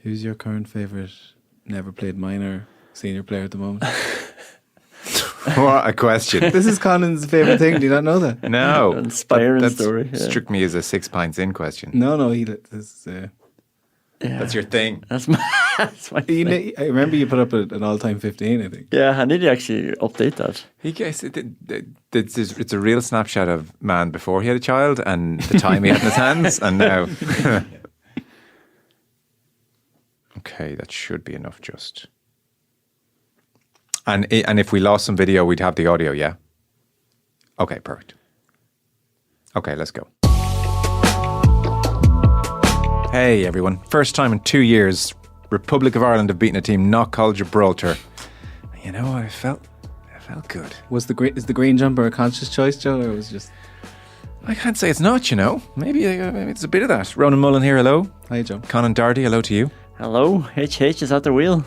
Who's your current favourite never played minor senior player at the moment? What a question. This is Conin's favourite thing. Do you not know that? No. Inspiring story. Yeah. Struck me as a 6 pints in question. No. That's your thing. That's my thing. I remember you put up an all-time 15, I think. Yeah, I need to actually update that. It's a real snapshot of man before he had a child and the time he had in his hands and now. Okay, that should be enough just. And if we lost some video, we'd have the audio, yeah? Okay, perfect. Okay, let's go. Hey, everyone. First time in 2 years, Republic of Ireland have beaten a team not called Gibraltar. You know, I felt good. Is the green jumper a conscious choice, Joe, or was it just... I can't say it's not, you know. Maybe it's a bit of that. Ronan Mullen here, hello. Hi, Joe. Conan Darty, hello to you. Hello, HH is at the wheel.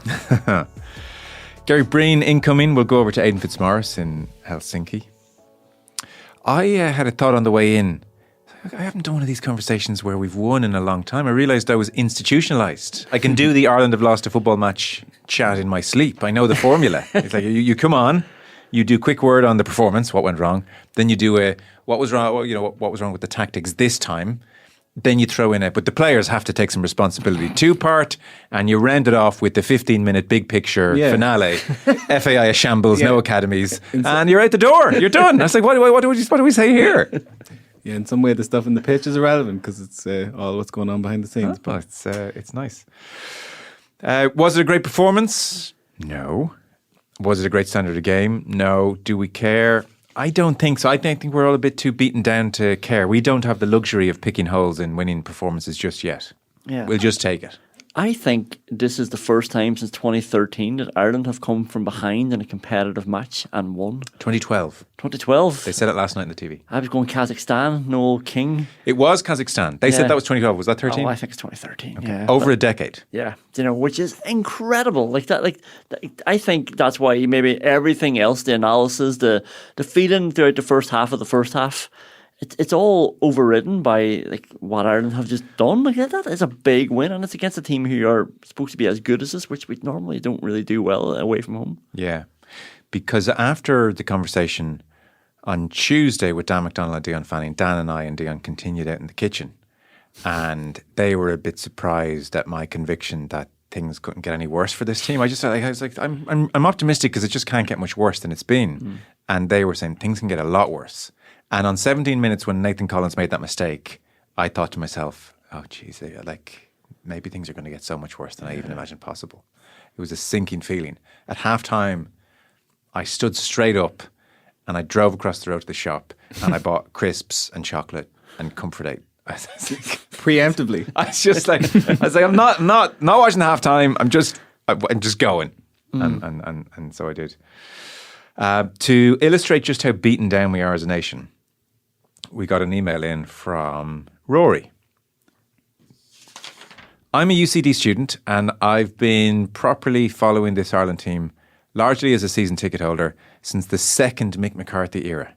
Gary Breen incoming. We'll go over to Aidan Fitzmaurice in Helsinki. I had a thought on the way in. I haven't done one of these conversations where we've won in a long time. I realised I was institutionalised. I can do the Ireland have lost a football match chat in my sleep. I know the formula. It's like you come on, you do quick word on the performance, what went wrong. Then you do what was wrong with the tactics this time. Then you throw in but the players have to take some responsibility. 2-part, and you round it off with the 15-minute big picture finale. FAI a shambles, no academies, and you're out the door. You're done. I was like, what do we say here? Yeah, in some way the stuff in the pitch is irrelevant because it's all what's going on behind the scenes. But it's nice. Was it a great performance? No. Was it a great standard of game? No. Do we care? I don't think so. I think we're all a bit too beaten down to care. We don't have the luxury of picking holes in winning performances just yet. Yeah. We'll just take it. I think this is the first time since 2013 that Ireland have come from behind in a competitive match and won. 2012. 2012. They said it last night on the TV. I was going Kazakhstan, Noel King. It was Kazakhstan. They said that was 2012. Was that 13? Oh, I think it's 2013. Okay. Yeah. Over a decade. Yeah. You know, which is incredible. Like that. I think that's why maybe everything else, the analysis, the feeling throughout the first half of the first half, it's all overridden by like what Ireland have just done. Like that is a big win, and it's against a team who are supposed to be as good as us, which we normally don't really do well away from home. Yeah, because after the conversation on Tuesday with Dan McDonnell and Dion Fanning, Dan and I and Dion continued out in the kitchen, and they were a bit surprised at my conviction that things couldn't get any worse for this team. I was like, I'm optimistic because it just can't get much worse than it's been, and they were saying things can get a lot worse. And on 17 minutes when Nathan Collins made that mistake, I thought to myself, oh, geez, like maybe things are going to get so much worse than I even imagined possible. It was a sinking feeling. At halftime, I stood straight up and I drove across the road to the shop and I bought crisps and chocolate and Comfort 8. Preemptively. I was like, I'm not watching the halftime. I'm just going. And so I did. To illustrate just how beaten down we are as a nation, we got an email in from Rory. I'm a UCD student and I've been properly following this Ireland team largely as a season ticket holder since the second Mick McCarthy era.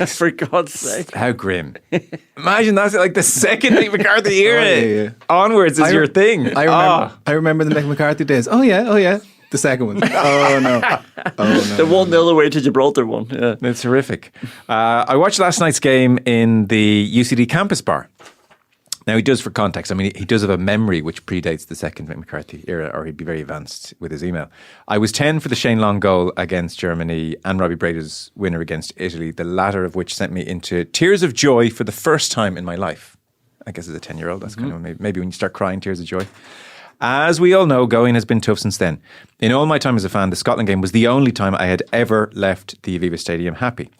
For God's sake. How grim. Imagine that's like the second Mick McCarthy era. Yeah. Onwards is your thing. I remember the Mick McCarthy days. Oh yeah. The second one. Oh no. The one the other way to Gibraltar one. Yeah. It's horrific. I watched last night's game in the UCD campus bar. Now, he does, for context, I mean, he does have a memory which predates the second Mick McCarthy era, or he'd be very advanced with his email. I was 10 for the Shane Long goal against Germany and Robbie Brady's winner against Italy, the latter of which sent me into tears of joy for the first time in my life. I guess as a 10-year-old, that's kind of maybe when you start crying, tears of joy. As we all know, going has been tough since then. In all my time as a fan, the Scotland game was the only time I had ever left the Aviva Stadium happy.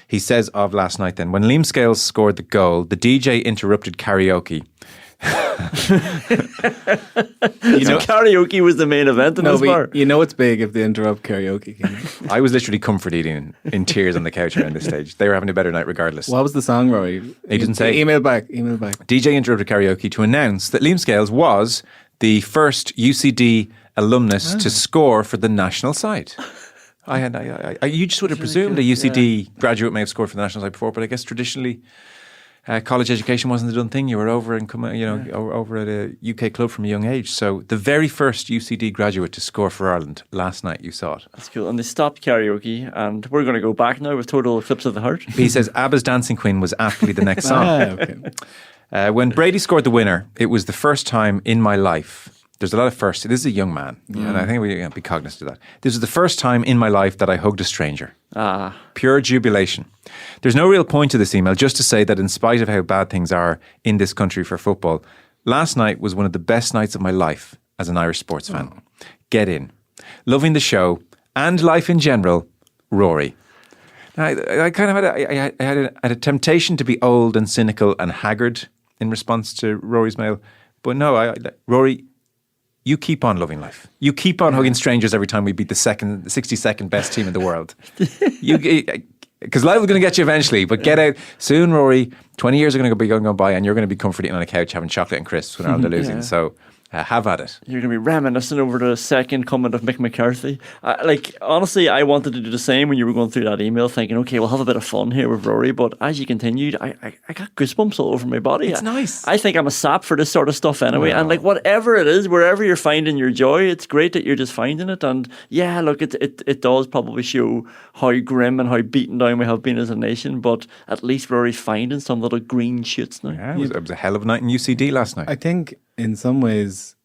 He says of last night then, when Liam Scales scored the goal, the DJ interrupted karaoke. Karaoke was the main event in this bar. You know it's big if they interrupt karaoke. I was literally comfort eating in tears on the couch around this stage. They were having a better night regardless. What was the song, Rory? He didn't say. Email back. DJ interrupted karaoke to announce that Liam Scales was the first UCD alumnus to score for the national side. You just would have presumed a UCD graduate may have scored for the national side before, but I guess traditionally college education wasn't the done thing. You were over and over at a UK club from a young age. So the very first UCD graduate to score for Ireland last night, you saw it. That's cool. And they stopped karaoke, and we're going to go back now with Total Eclipse of the Heart. He says ABBA's Dancing Queen was aptly the next song. Okay. When Brady scored the winner, it was the first time in my life. There's a lot of firsts. This is a young man, and I think we can be cognizant of that. This is the first time in my life that I hugged a stranger. Pure jubilation. There's no real point to this email, just to say that in spite of how bad things are in this country for football, last night was one of the best nights of my life as an Irish sports fan. Get in. Loving the show and life in general, Rory. I kind of had a temptation to be old and cynical and haggard in response to Rory's mail, but no, Rory, you keep on loving life. You keep on hugging strangers every time we beat the 62nd best team in the world. Because life is going to get you eventually, but get out soon, Rory. 20 years are going to be going by, and you're going to be comforting on a couch having chocolate and crisps when Ireland are losing. So have at it. You're going to be reminiscing over the second coming of Mick McCarthy. Honestly, I wanted to do the same when you were going through that email, thinking, okay, we'll have a bit of fun here with Rory. But as you continued, I got goosebumps all over my body. It's nice. I think I'm a sap for this sort of stuff anyway. And whatever it is, wherever you're finding your joy, it's great that you're just finding it. And yeah, look, it does probably show how grim and how beaten down we have been as a nation. But at least Rory's finding some little green shoots now. Yeah, it was a hell of a night in UCD last night. I think in some ways,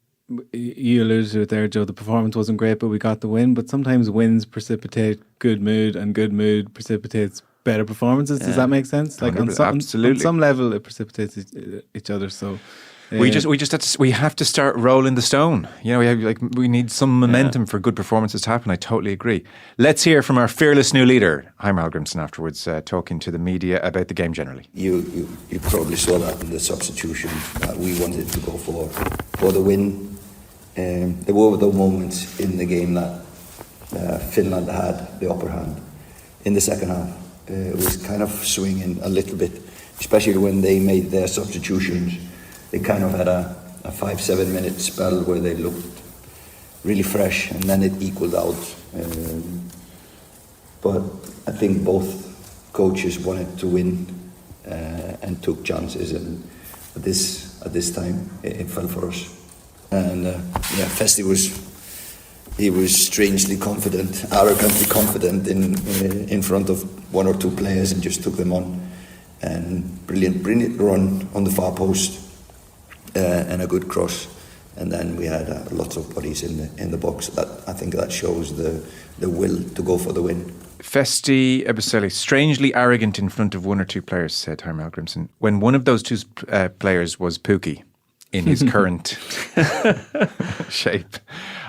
you alluded to it there, Joe, the performance wasn't great, but we got the win. But sometimes wins precipitate good mood, and good mood precipitates better performances. Does that make sense? Like on some level, it precipitates each other. So we have to start rolling the stone. We need some momentum for good performances to happen. I totally agree. Let's hear from our fearless new leader, Heimir Hallgrímsson, afterwards, talking to the media about the game generally. You probably saw that in the substitution that we wanted to go for the win. There were the moments in the game that Finland had the upper hand in the second half. It was kind of swinging a little bit, especially when they made their substitutions. They kind of had a 5-7 minute spell where they looked really fresh, and then it equaled out. But I think both coaches wanted to win and took chances, and at this time it fell for us. And Festi was strangely confident, arrogantly confident in front of one or two players, and just took them on. And brilliant run on the far post. And a good cross, and then we had lots of bodies in the box. I think that shows the will to go for the win. Festi Ebusele, strangely arrogant in front of one or two players, said Heimir Hallgrímsson, when one of those two players was Pookie in his current shape.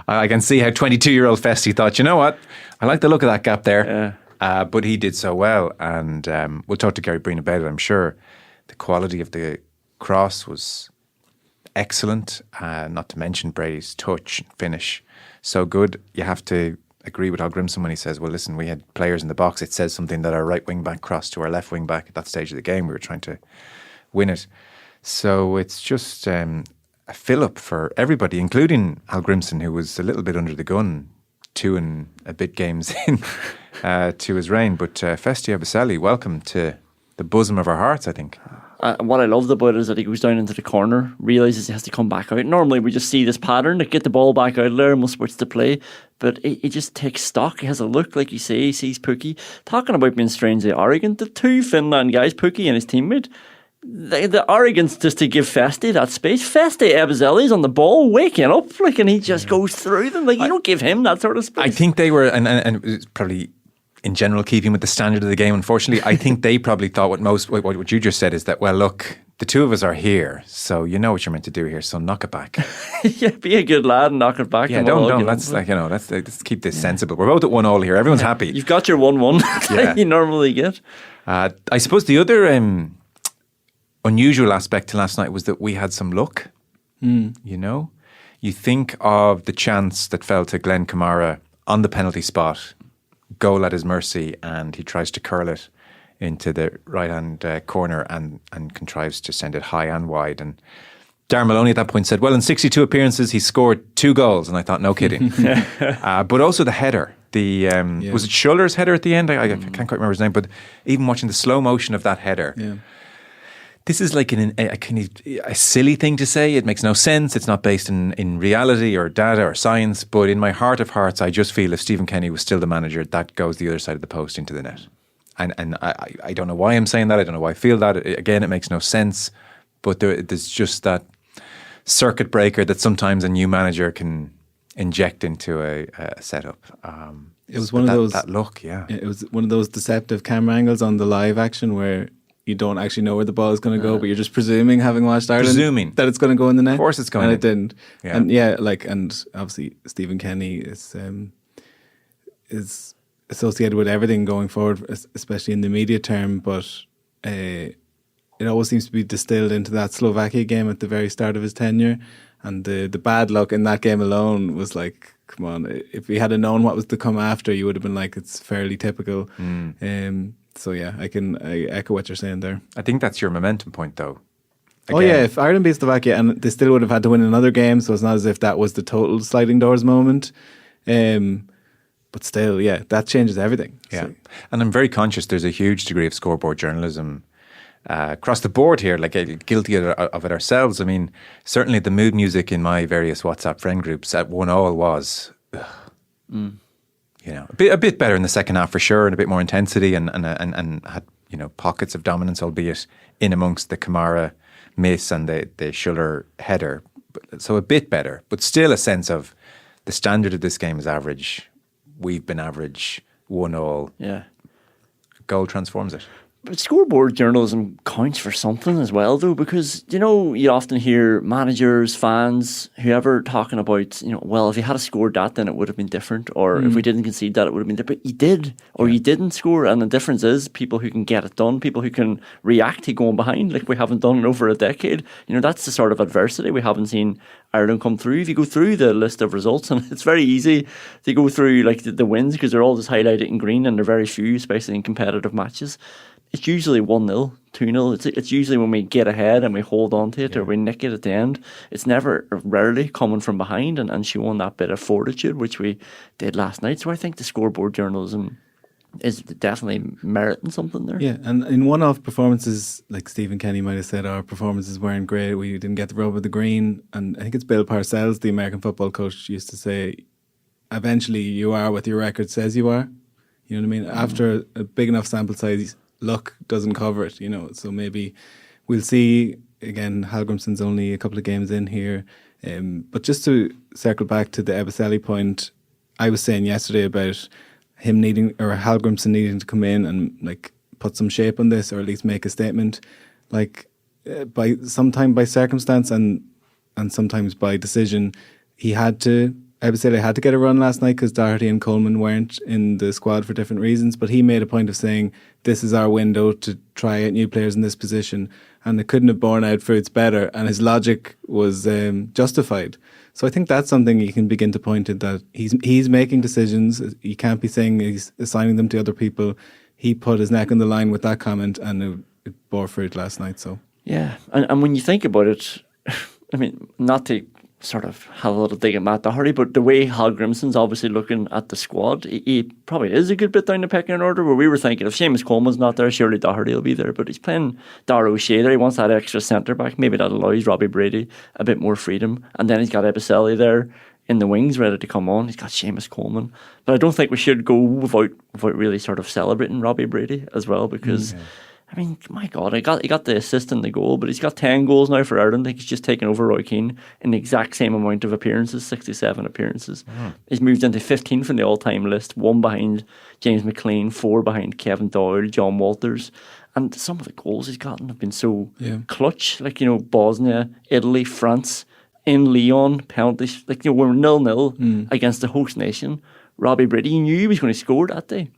I can see how 22-year-old Festi thought, you know what, I like the look of that gap there. But he did so well, and we'll talk to Gary Breen about it, I'm sure. The quality of the cross was excellent, not to mention Brady's touch and finish. So good. You have to agree with Hallgrímsson when he says, well, listen, we had players in the box. It says something that our right wing back crossed to our left wing back at that stage of the game. We were trying to win it. So it's just a fill-up for everybody, including Hallgrímsson, who was a little bit under the gun 2 and a bit games in to his reign. But Festi Ebusele, welcome to the bosom of our hearts, I think. What I loved about it is that he goes down into the corner, realises he has to come back out. Normally we just see this pattern, like get the ball back out there and we'll switch to play. But he just takes stock. He has a look, like you say, he sees Pookie. Talking about being strangely arrogant, the two Finland guys, Pookie and his teammate, the arrogance just to give Festi that space. Festi Ebusele's on the ball, waking up, and he just goes through them. You don't give him that sort of space. I think they were, and it's probably in general keeping with the standard of the game, unfortunately, I think they probably thought what you just said is that, well, look, the two of us are here, so you know what you're meant to do here, so knock it back. Yeah, be a good lad and knock it back. Yeah, don't. Let's keep this sensible. We're both at 1-1 here. Everyone's happy. You've got your 1-1 that you normally get. I suppose the other unusual aspect to last night was that we had some luck. You know? You think of the chance that fell to Glenn Kamara on the penalty spot, goal at his mercy, and he tries to curl it into the right-hand corner and contrives to send it high and wide. And Darren Maloney at that point said, well, in 62 appearances, he scored 2 goals. And I thought, no kidding. But also the header. Was it Schuller's header at the end? I can't quite remember his name, but even watching the slow motion of that header, This is like a silly thing to say. It makes no sense. It's not based in reality or data or science. But in my heart of hearts, I just feel if Stephen Kenny was still the manager, that goes the other side of the post into the net. And I don't know why I'm saying that. I don't know why I feel that. Again, it makes no sense. But there's just that circuit breaker that sometimes a new manager can inject into a setup. It was one of those that look, yeah. It was one of those deceptive camera angles on the live action where you don't actually know where the ball is going to go, but you're just presuming, having watched Ireland, that it's going to go in the net. Of course, it's going. And in. it didn't. Yeah. And obviously Stephen Kenny is associated with everything going forward, especially in the immediate term. But it always seems to be distilled into that Slovakia game at the very start of his tenure, and the bad luck in that game alone was like, come on, if we had known what was to come after, you would have been like, it's fairly typical. So yeah, I echo what you're saying there. I think that's your momentum point, though. Again. Oh yeah, if Ireland beats Slovakia, and they still would have had to win another game, so it's not as if that was the total sliding doors moment. But still, yeah, that changes everything. Yeah, so. And I'm very conscious there's a huge degree of scoreboard journalism across the board here, like guilty of it ourselves. I mean, certainly the mood music in my various WhatsApp friend groups at 1-1 was, you know, a bit better in the second half for sure, and a bit more intensity, and had, you know, pockets of dominance, albeit in amongst the Kamara miss and the Schuller header. So a bit better, but still a sense of the standard of this game is average. We've been average, 1-1. Yeah. Goal transforms it. But scoreboard journalism counts for something as well, though, because, you know, you often hear managers, fans, whoever talking about, you know, well, if you had scored that, then it would have been different. Or if we didn't concede that, it would have been different. But you did, or you didn't score. And the difference is people who can get it done, people who can react to going behind, like we haven't done in over a decade. You know, that's the sort of adversity we haven't seen Ireland come through. If you go through the list of results, and it's very easy to go through like the wins because they're all just highlighted in green and they're very few, especially in competitive matches. It's usually 1-0, 2-0. It's usually when we get ahead and we hold on to it or we nick it at the end. It's rarely coming from behind and showing that bit of fortitude, which we did last night. So I think the scoreboard journalism is definitely meriting something there. Yeah, and in one-off performances, like Stephen Kenny might have said, our performances weren't great. We didn't get the rub of the green. And I think it's Bill Parcells, the American football coach, used to say, eventually you are what your record says you are. You know what I mean? After a big enough sample size, luck doesn't cover it, you know. So maybe we'll see. Again, Hallgrímsson's only a couple of games in here. But just to circle back to the Ebicelli point, I was saying yesterday about him needing, or Hallgrímsson needing to come in and like put some shape on this, or at least make a statement, like by circumstance and sometimes by decision. Ebicelli had to get a run last night because Doherty and Coleman weren't in the squad for different reasons, but he made a point of saying this is our window to try out new players in this position, and it couldn't have borne out fruits better, and his logic was justified. So I think that's something you can begin to point at, that he's making decisions. You can't be saying he's assigning them to other people. He put his neck on the line with that comment, and it bore fruit last night. So yeah, and when you think about it, I mean, not to sort of have a little dig at Matt Doherty, but the way Hallgrímsson's obviously looking at the squad, he probably is a good bit down the pecking order, where we were thinking if Seamus Coleman's not there, surely Doherty will be there, but he's playing Dara O'Shea there. He wants that extra centre back. Maybe that allows Robbie Brady a bit more freedom, and then he's got Ebicelli there in the wings ready to come on. He's got Seamus Coleman, but I don't think we should go without really sort of celebrating Robbie Brady as well, because I mean, my God, he got the assist and the goal, but he's got 10 goals now for Ireland. I think he's just taken over Roy Keane in the exact same amount of appearances, 67 appearances. He's moved into 15th in the all-time list, 1 behind James McLean, 4 behind Kevin Doyle, John Walters. And some of the goals he's gotten have been so clutch, like, you know, Bosnia, Italy, France, in Lyon, penalties. Like, you know, we're 0-0 against the host nation. Robbie Brady, he knew he was going to score that day.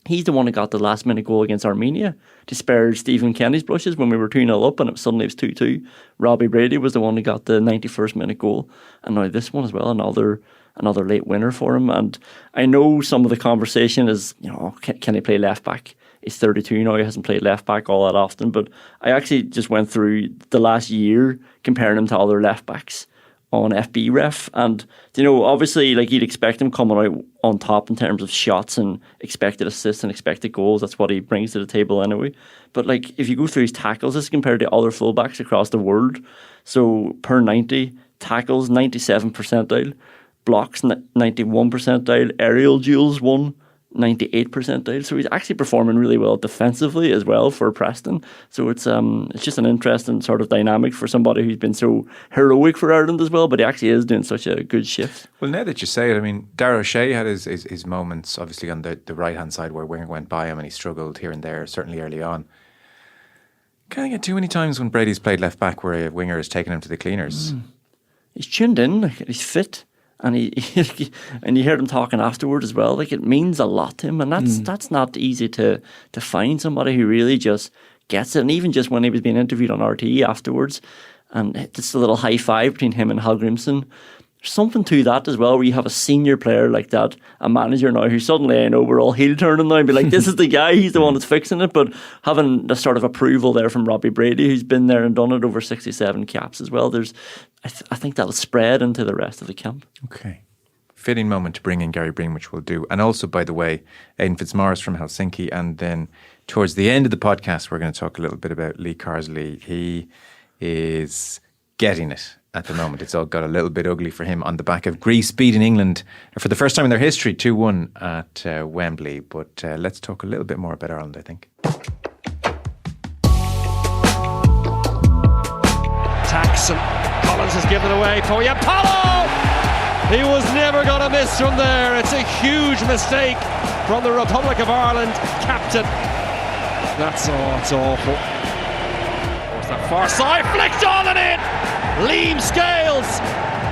He's the one who got the last minute goal against Armenia to spare Stephen Kenny's blushes when we were 2-0 up and suddenly it was 2-2. Robbie Brady was the one who got the 91st minute goal. And now this one as well, another late winner for him. And I know some of the conversation is, you know, can he play left back? He's 32 now, he hasn't played left back all that often. But I actually just went through the last year comparing him to other left backs on FB Ref, and obviously, like, you'd expect him coming out on top in terms of shots and expected assists and expected goals. That's what he brings to the table anyway. But like, if you go through his tackles, this is compared to other fullbacks across the world. So per 90 tackles, 97 percentile, blocks 91 percentile, aerial duels 98 percentile. So he's actually performing really well defensively as well for Preston. So it's just an interesting sort of dynamic for somebody who's been so heroic for Ireland as well, but he actually is doing such a good shift. Well, now that you say it, I mean, Darragh O'Shea had his moments, obviously, on the right-hand side where winger went by him and he struggled here and there, certainly early on. Can't get too many times when Brady's played left back where a winger has taken him to the cleaners. He's tuned in, he's fit. And he and you heard him talking afterwards as well. Like, it means a lot to him, and that's not easy to find somebody who really just gets it. And even just when he was being interviewed on RTE afterwards, and just a little high five between him and Hallgrímsson. There's something to that as well, where you have a senior player like that, a manager now who suddenly, we're all heel turning now and be like, this is the guy, he's the one that's fixing it. But having the sort of approval there from Robbie Brady, who's been there and done it over 67 caps as well, I think that'll spread into the rest of the camp. Okay. Fitting moment to bring in Gary Breen, which we'll do. And also, by the way, Aidan Fitzmaurice from Helsinki. And then towards the end of the podcast, we're going to talk a little bit about Lee Carsley. He is getting it at the moment. It's all got a little bit ugly for him on the back of Greece beating England for the first time in their history 2-1 at Wembley. But let's talk a little bit more about Ireland, I think. Taxon. Collins has given away for Paulo. He was never going to miss from there. It's a huge mistake from the Republic of Ireland captain. It's awful. There's that far side, flicked on and in. Liam Scales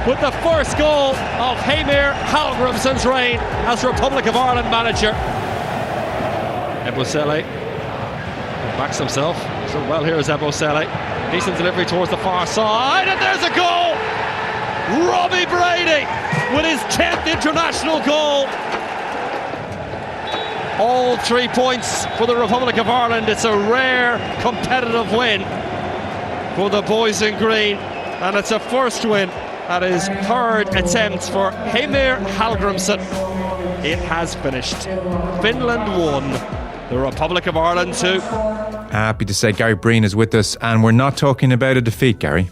with the first goal of Heimir Hallgrímsson's reign as Republic of Ireland manager. Ebosele backs himself. So well here is Ebosele. Decent delivery towards the far side, and there's a goal! Robbie Brady with his 10th international goal. All 3 points for the Republic of Ireland. It's a rare competitive win for the boys in green, and it's a first win at his third attempt for Heimir Hallgrímsson. It has finished. Finland 1, the Republic of Ireland 2. Happy to say Gary Breen is with us, and we're not talking about a defeat, Gary.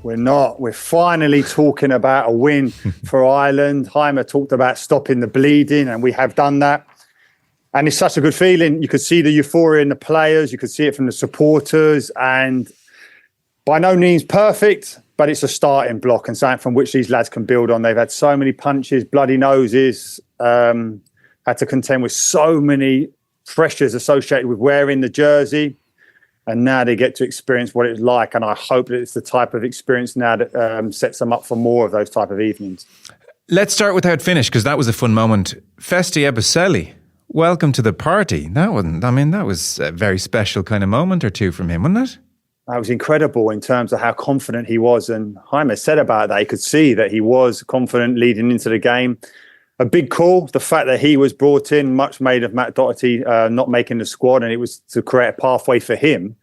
We're not. We're finally talking about a win for Ireland. Heimir talked about stopping the bleeding, and we have done that. And it's such a good feeling. You could see the euphoria in the players. You could see it from the supporters. And by no means perfect, but it's a starting block and something from which these lads can build on. They've had so many punches, bloody noses, had to contend with so many pressures associated with wearing the jersey. And now they get to experience what it's like. And I hope that it's the type of experience now that sets them up for more of those type of evenings. Let's start with how it finished, because that was a fun moment. Festi Ebosele, welcome to the party. That was a very special kind of moment or two from him, wasn't it? That was incredible in terms of how confident he was. And Heimir said about that, he could see that he was confident leading into the game. A big call, the fact that he was brought in, much made of Matt Doherty not making the squad, and it was to create a pathway for him.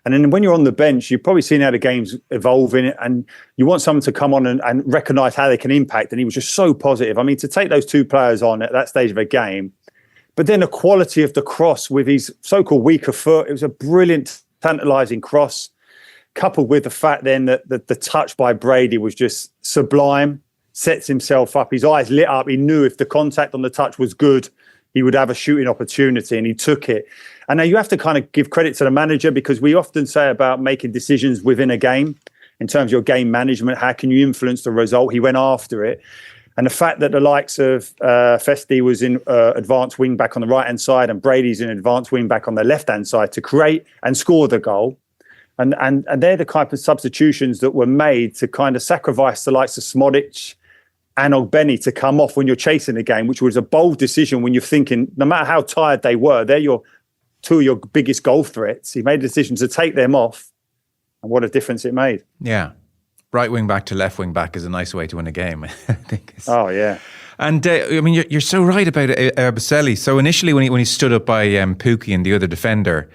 And then when you're on the bench, you've probably seen how the game's evolving, and you want someone to come on and recognise how they can impact. And he was just so positive. I mean, to take those two players on at that stage of a game, but then the quality of the cross with his so-called weaker foot, it was a brilliant, tantalising cross, coupled with the fact then that the touch by Brady was just sublime. Sets himself up, his eyes lit up. He knew if the contact on the touch was good, he would have a shooting opportunity, and he took it. And now you have to kind of give credit to the manager, because we often say about making decisions within a game in terms of your game management. How can you influence the result? He went after it. And the fact that the likes of Festi was in advanced wing back on the right-hand side and Brady's in advanced wing back on the left-hand side to create and score the goal. And they're the kind of substitutions that were made to kind of sacrifice the likes of Smodic and Ogbeni to come off when you're chasing the game, which was a bold decision when you're thinking, no matter how tired they were, they're two of your biggest goal threats. He made a decision to take them off, and what a difference it made. Yeah. Right wing back to left wing back is a nice way to win a game, I think. Oh, yeah. And, I mean, you're so right about Ebosele. So initially when he stood up by Pukki and the other defender,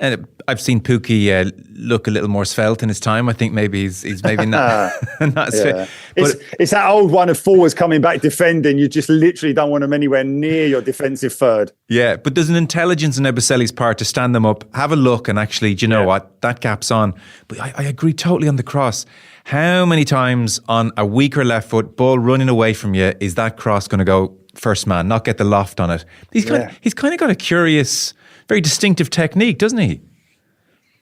And I've seen Pukki look a little more svelte in his time. I think maybe he's maybe not as fit. But It's that old one of forwards coming back defending. You just literally don't want them anywhere near your defensive third. yeah, but there's an intelligence in Eboseli's part to stand them up, have a look, and actually, do you know what? That gap's on. But I agree totally on the cross. How many times on a weaker left foot, ball running away from you, is that cross going to go first man, not get the loft on it? He's kind of got a curious, very distinctive technique, doesn't he?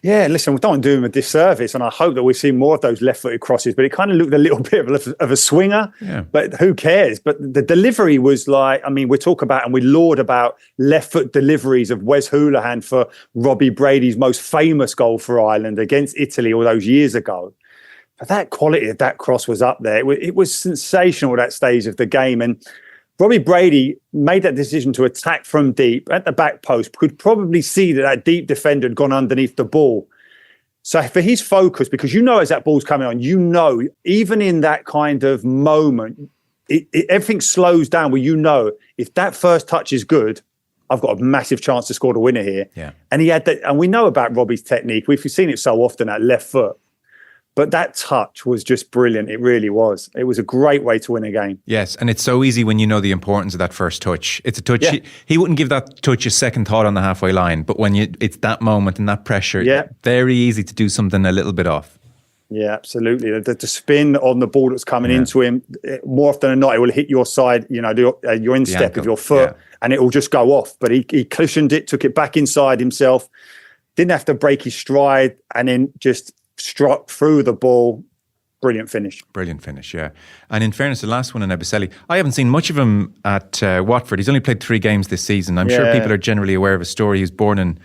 Yeah, listen, we don't want to do him a disservice, and I hope that we see more of those left-footed crosses, but it kind of looked a little bit of a swinger, but who cares? But the delivery was like, I mean, we talk about and we laud about left-foot deliveries of Wes Hoolahan for Robbie Brady's most famous goal for Ireland against Italy all those years ago. But that quality of that cross was up there. It was sensational at that stage of the game, and Robbie Brady made that decision to attack from deep at the back post, could probably see that deep defender had gone underneath the ball. So for his focus, because as that ball's coming on, even in that kind of moment, everything slows down where if that first touch is good, I've got a massive chance to score the winner here. Yeah. And he had that, and we know about Robbie's technique. We've seen it so often at left foot. But that touch was just brilliant. It really was. It was a great way to win a game. Yes, and it's so easy when you know the importance of that first touch. It's a touch. Yeah. He wouldn't give that touch a second thought on the halfway line, but when it's that moment and that pressure, very easy to do something a little bit off. Yeah, absolutely. The spin on the ball that's coming into him, more often than not, it will hit your side, your instep of your foot, and it will just go off. But he cushioned it, took it back inside himself, didn't have to break his stride, and then just struck through the ball. Brilliant finish, yeah. And in fairness, the last one in Eboseli, I haven't seen much of him at Watford. He's only played 3 games this season. I'm sure people are generally aware of his story. He was born in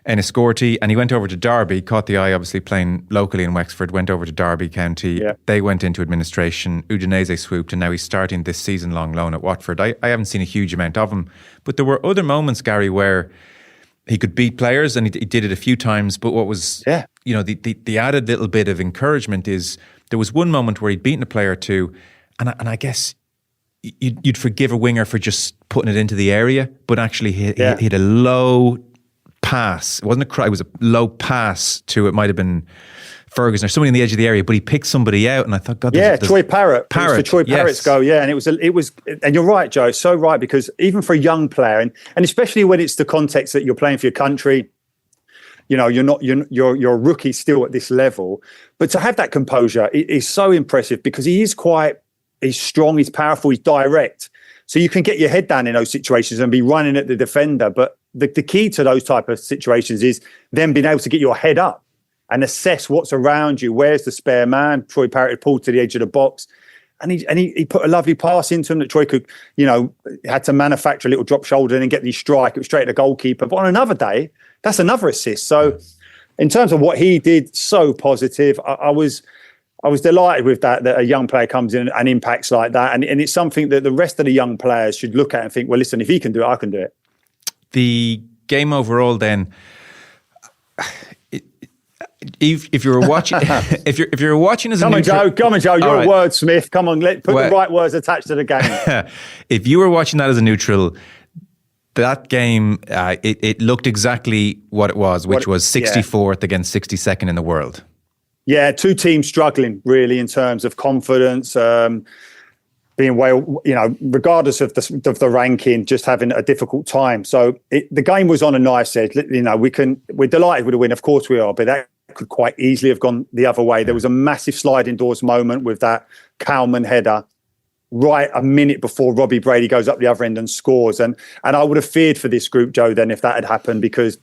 Enniscorthy, and he went over to Derby, caught the eye obviously playing locally in Wexford, went over to Derby County. They went into administration, Udinese swooped, and now he's starting this season-long loan at Watford. I haven't seen a huge amount of him, but there were other moments, Gary, where he could beat players, and he did it a few times. But what was, the added little bit of encouragement is there was one moment where he'd beaten a player or two, and I guess you'd forgive a winger for just putting it into the area, but actually he hit a low pass. It wasn't it was a low pass to, it might have been Ferguson or somebody in the edge of the area, but he picked somebody out, and I thought, God, Troy Parrott. It was for Troy Parrott's goal, and it was, and you're right, Joe, so right, because even for a young player, and especially when it's the context that you're playing for your country, you're a rookie still at this level, but to have that composure is so impressive because he's strong, he's powerful, he's direct, so you can get your head down in those situations and be running at the defender. But the key to those type of situations is then being able to get your head up and assess what's around you. Where's the spare man? Troy Parrott had pulled to the edge of the box, and he put a lovely pass into him that Troy could, had to manufacture a little drop shoulder and then get the strike. It was straight at the goalkeeper. But on another day, that's another assist. So in terms of what he did, so positive. I was delighted with that a young player comes in and impacts like that. And it's something that the rest of the young players should look at and think, well, listen, if he can do it, I can do it. The game overall then, if you were watching, if you're watching as a neutral, come on, Joe, you're a wordsmith. Come on, put the right words attached to the game. If you were watching that as a neutral, that game, it looked exactly what it was, which was 64th against 62nd in the world. Yeah, 2 teams struggling really in terms of confidence, being regardless of the ranking, just having a difficult time. So the game was on a nice edge. We're delighted with the win, of course we are, but that could quite easily have gone the other way. There was a massive sliding doors moment with that Cowman header right a minute before Robbie Brady goes up the other end and scores. And I would have feared for this group, Joe, then if that had happened, because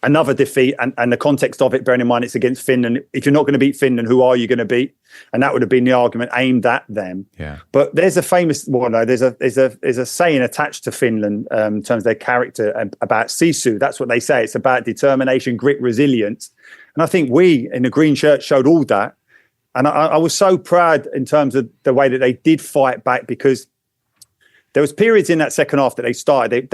another defeat and the context of it, bearing in mind it's against Finland. If you're not going to beat Finland, who are you going to beat? And that would have been the argument aimed at them. Yeah. But there's a famous, there's a saying attached to Finland in terms of their character about Sisu. That's what they say. It's about determination, grit, resilience. And I think we in the green shirt showed all that. And I was so proud in terms of the way that they did fight back, because there was periods in that second half that they started.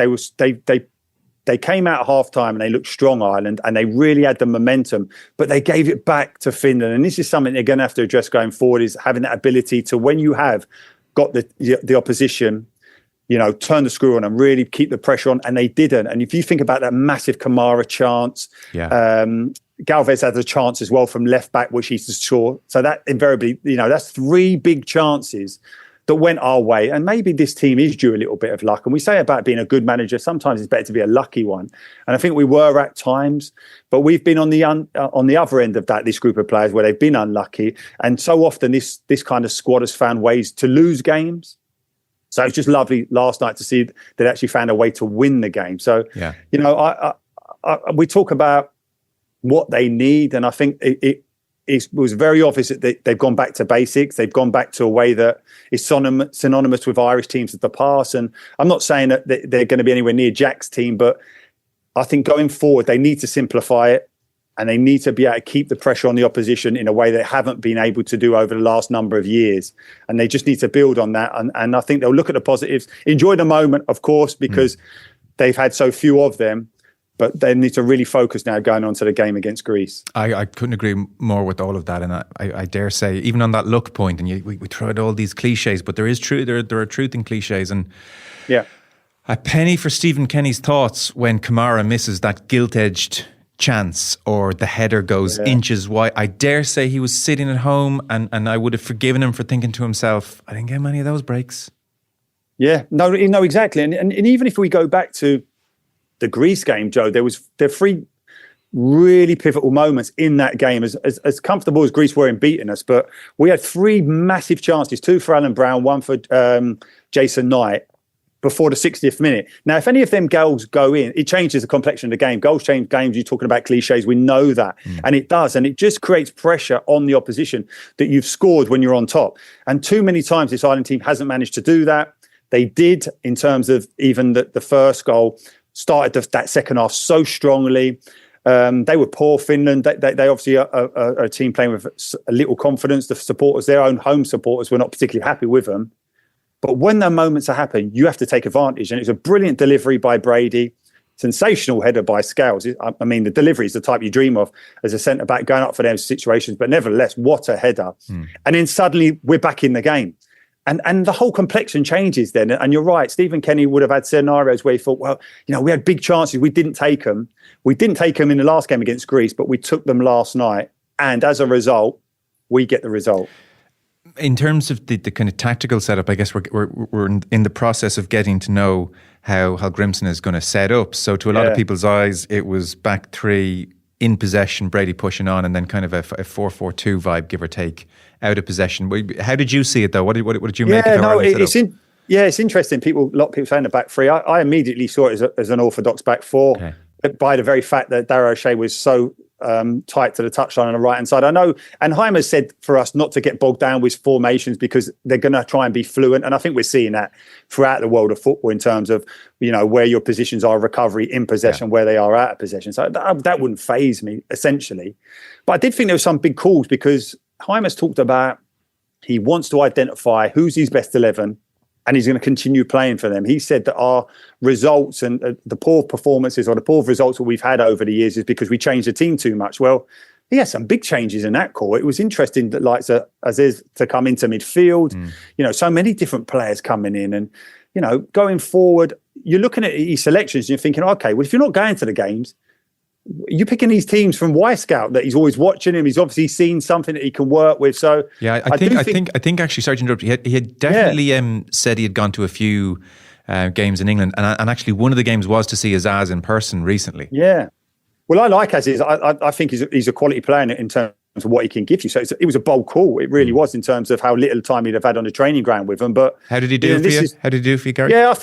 They came out at half-time and they looked strong, Ireland, and they really had the momentum, but they gave it back to Finland. And this is something they're going to have to address going forward, is having that ability to, when you have got the opposition, turn the screw on and really keep the pressure on, and they didn't. And if you think about that massive Kamara chance, Galvez had a chance as well from left back, which he's sure. So that invariably, that's 3 big chances that went our way. And maybe this team is due a little bit of luck. And we say about being a good manager, sometimes it's better to be a lucky one. And I think we were at times, but we've been on the other end of that, this group of players, where they've been unlucky. And so often this kind of squad has found ways to lose games. So it's just lovely last night to see that they actually found a way to win the game. So, we talk about what they need, and I think it was very obvious that they've gone back to basics. They've gone back to a way that is synonymous with Irish teams of the past. And I'm not saying that they're going to be anywhere near Jack's team, but I think going forward, they need to simplify it, and they need to be able to keep the pressure on the opposition in a way they haven't been able to do over the last number of years. And they just need to build on that. And I think they'll look at the positives, enjoy the moment, of course, because they've had so few of them. But they need to really focus now going on to the game against Greece. I couldn't agree more with all of that. And I dare say, even on that luck point, and we throw out all these cliches, but there is truth. There are truth in cliches. And a penny for Stephen Kenny's thoughts when Kamara misses that gilt-edged chance, or the header goes inches wide. I dare say he was sitting at home, and I would have forgiven him for thinking to himself, I didn't get many of those breaks. Yeah, no, exactly. And even if we go back to the Greece game, Joe, there are 3 really pivotal moments in that game, as comfortable as Greece were in beating us, but we had 3 massive chances, 2 for Alan Brown, 1 for Jason Knight, before the 60th minute. Now, if any of them goals go in, it changes the complexion of the game. Goals change games. You're talking about cliches. We know that. And it does. And it just creates pressure on the opposition that you've scored when you're on top. And too many times this Ireland team hasn't managed to do that. They did, in terms of even the first goal, started that second half so strongly. They were poor, Finland. They obviously are a team playing with a little confidence. The supporters, their own home supporters, were not particularly happy with them. But when the moments are happening, you have to take advantage. And it's a brilliant delivery by Brady, sensational header by Scales. I mean, the delivery is the type you dream of as a centre-back going up for those situations. But nevertheless, what a header. And then suddenly we're back in the game. And the whole complexion changes then. And you're right, Stephen Kenny would have had scenarios where he thought, well, we had big chances. We didn't take them. We didn't take them in the last game against Greece, but we took them last night. And as a result, we get the result. In terms of the kind of tactical setup, I guess we're in the process of getting to know how Hallgrímsson is going to set up. So to a lot of people's eyes, it was back 3 in possession, Brady pushing on, and then kind of a 4-4-2 vibe, give or take, out of possession. How did you see it though? What did you make of how it's interesting. A lot of people saying the back 3. I immediately saw it as an orthodox back 4. Okay. By the very fact that Darragh O'Shea was so tight to the touchline on the right hand side. I know, and Heimir said for us not to get bogged down with formations because they're going to try and be fluent. And I think we're seeing that throughout the world of football in terms of, where your positions are recovery in possession, where they are out of possession. So that wouldn't faze me, essentially. But I did think there were some big calls because Heimer's talked about he wants to identify who's his best 11 and he's going to continue playing for them. He said that our results and the poor performances or the poor results that we've had over the years is because we changed the team too much. Well, he had some big changes in that call. It was interesting that like Aziz to come into midfield, so many different players coming in and, going forward, you're looking at his selections and you're thinking, okay, well, if you're not going to the games, you're picking these teams from Y-Scout that he's always watching him. He's obviously seen something that he can work with. So yeah, I think actually, sorry to interrupt, he had definitely said he had gone to a few games in England, and actually one of the games was to see Azaz in person recently. Yeah, well, I like Aziz. I think he's a quality player in terms of what he can give you. So it was a bold call. It really was in terms of how little time he'd have had on the training ground with him. But how did he do for you? How did he do for you, Gary? Yeah, I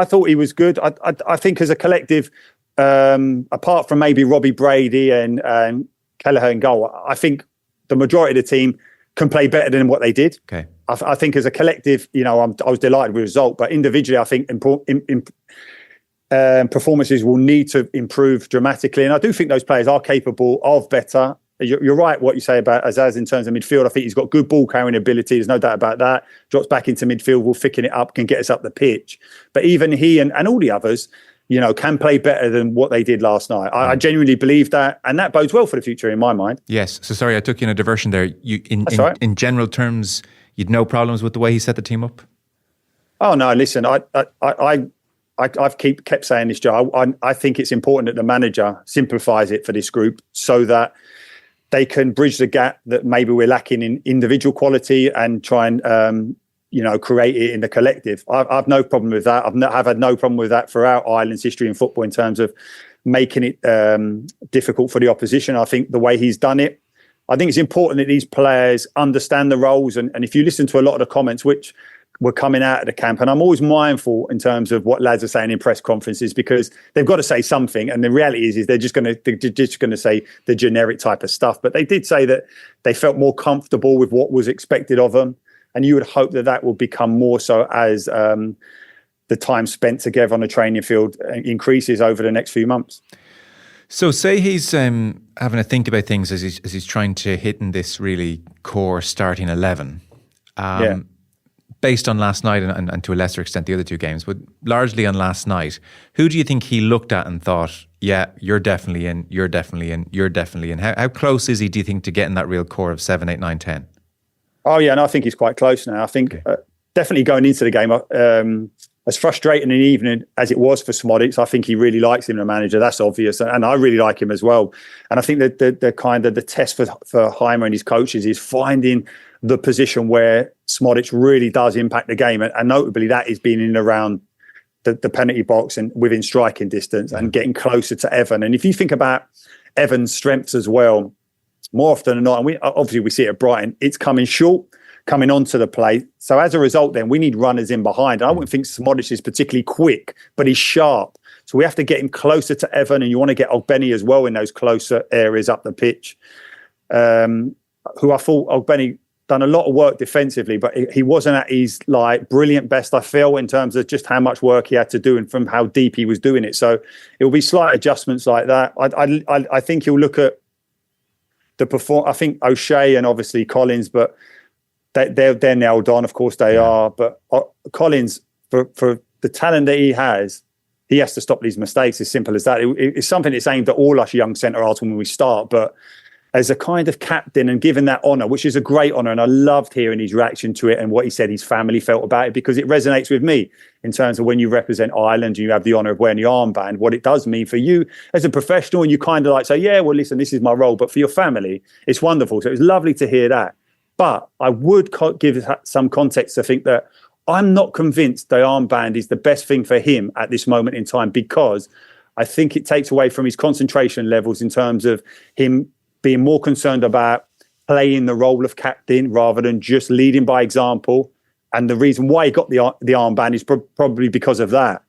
thought he was good. I think as a collective. Apart from maybe Robbie Brady and Kelleher in goal, I think the majority of the team can play better than what they did. Okay, I think as a collective, I was delighted with the result, but individually, I think performances will need to improve dramatically, and I do think those players are capable of better. You're right what you say about Azaz in terms of midfield. I think he's got good ball carrying ability. There's no doubt about that. Drops back into midfield, will thicken it up, can get us up the pitch. But even he and all the others, can play better than what they did last night. I genuinely believe that, and that bodes well for the future in my mind. Yes. So sorry, I took you in a diversion there. In general terms, you'd no problems with the way he set the team up? Oh no, listen, I've kept saying this, Joe. I think it's important that the manager simplifies it for this group so that they can bridge the gap that maybe we're lacking in individual quality and try and create it in the collective. I've no problem with that. I've had no problem with that throughout Ireland's history in football in terms of making it difficult for the opposition. I think the way he's done it, I think it's important that these players understand the roles. And if you listen to a lot of the comments which were coming out of the camp, and I'm always mindful in terms of what lads are saying in press conferences because they've got to say something. And the reality is they're just going to say the generic type of stuff. But they did say that they felt more comfortable with what was expected of them. And you would hope that will become more so as the time spent together on the training field increases over the next few months. So say he's having a think about things as he's trying to hit in this really core starting 11. Based on last night and to a lesser extent the other two games, but largely on last night, who do you think he looked at and thought, yeah, you're definitely in, you're definitely in, you're definitely in? How close is he, do you think, to getting that real core of 7, 8, 9, 10? Oh, yeah, and I think he's quite close now. I think definitely going into the game, as frustrating an evening as it was for Szmodics, I think he really likes him, the manager. That's obvious. And I really like him as well. And I think that the kind of the test for Heimir and his coaches is finding the position where Szmodics really does impact the game. And notably, that is being in and around the penalty box and within striking distance and getting closer to Evan. And if you think about Evan's strengths as well, more often than not, and we see it at Brighton, it's coming short, coming onto the play. So as a result, then we need runners in behind. And I wouldn't think Szmodics is particularly quick, but he's sharp. So we have to get him closer to Evan, and you want to get Ogbeni as well in those closer areas up the pitch. Who I thought Ogbeni done a lot of work defensively, but he wasn't at his brilliant best, I feel, in terms of just how much work he had to do and from how deep he was doing it. So it will be slight adjustments like that. I think he'll look at the perform. I think O'Shea and obviously Collins, but they're nailed on. Of course they are. But Collins, for the talent that he has to stop these mistakes. As simple as that. It's something that's aimed at all us young centre halves when we start, but as a kind of captain and given that honour, which is a great honour, and I loved hearing his reaction to it and what he said his family felt about it, because it resonates with me in terms of when you represent Ireland, you have the honour of wearing the armband, what it does mean for you as a professional, and you kind of say, yeah, well, listen, this is my role, but for your family, it's wonderful. So it was lovely to hear that. But I would give some context to think that I'm not convinced the armband is the best thing for him at this moment in time, because I think it takes away from his concentration levels in terms of him being more concerned about playing the role of captain rather than just leading by example. And the reason why he got the armband is probably because of that.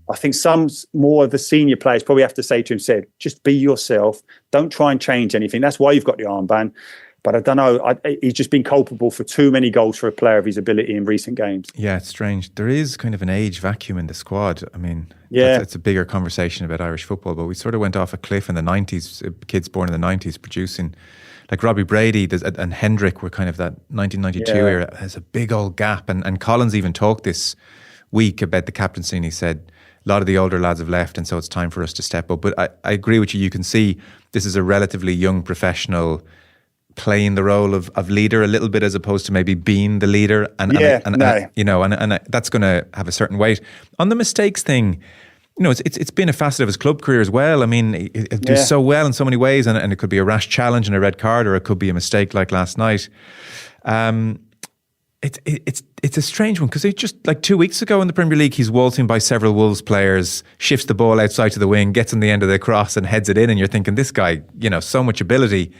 I think some more of the senior players probably have to say to him, just be yourself. Don't try and change anything. That's why you've got the armband. But I don't know. He's just been culpable for too many goals for a player of his ability in recent games. Yeah, it's strange. There is kind of an age vacuum in the squad. I mean, it's a bigger conversation about Irish football, but we sort of went off a cliff in the 90s, kids born in the 90s producing, like Robbie Brady and Hendrick were kind of that 1992 era. There's a big old gap. And Collins even talked this week about the captaincy, and he said, a lot of the older lads have left, and so it's time for us to step up. But I agree with you. You can see this is a relatively young professional playing the role of leader a little bit, as opposed to maybe being the leader, and that's going to have a certain weight. On the mistakes thing, it's been a facet of his club career as well. I mean, he do so well in so many ways, and it could be a rash challenge and a red card, or it could be a mistake like last night. It's a strange one, because just like 2 weeks ago in the Premier League, he's waltzing by several Wolves players, shifts the ball outside to the wing, gets on the end of the cross and heads it in, and you're thinking, this guy, so much ability.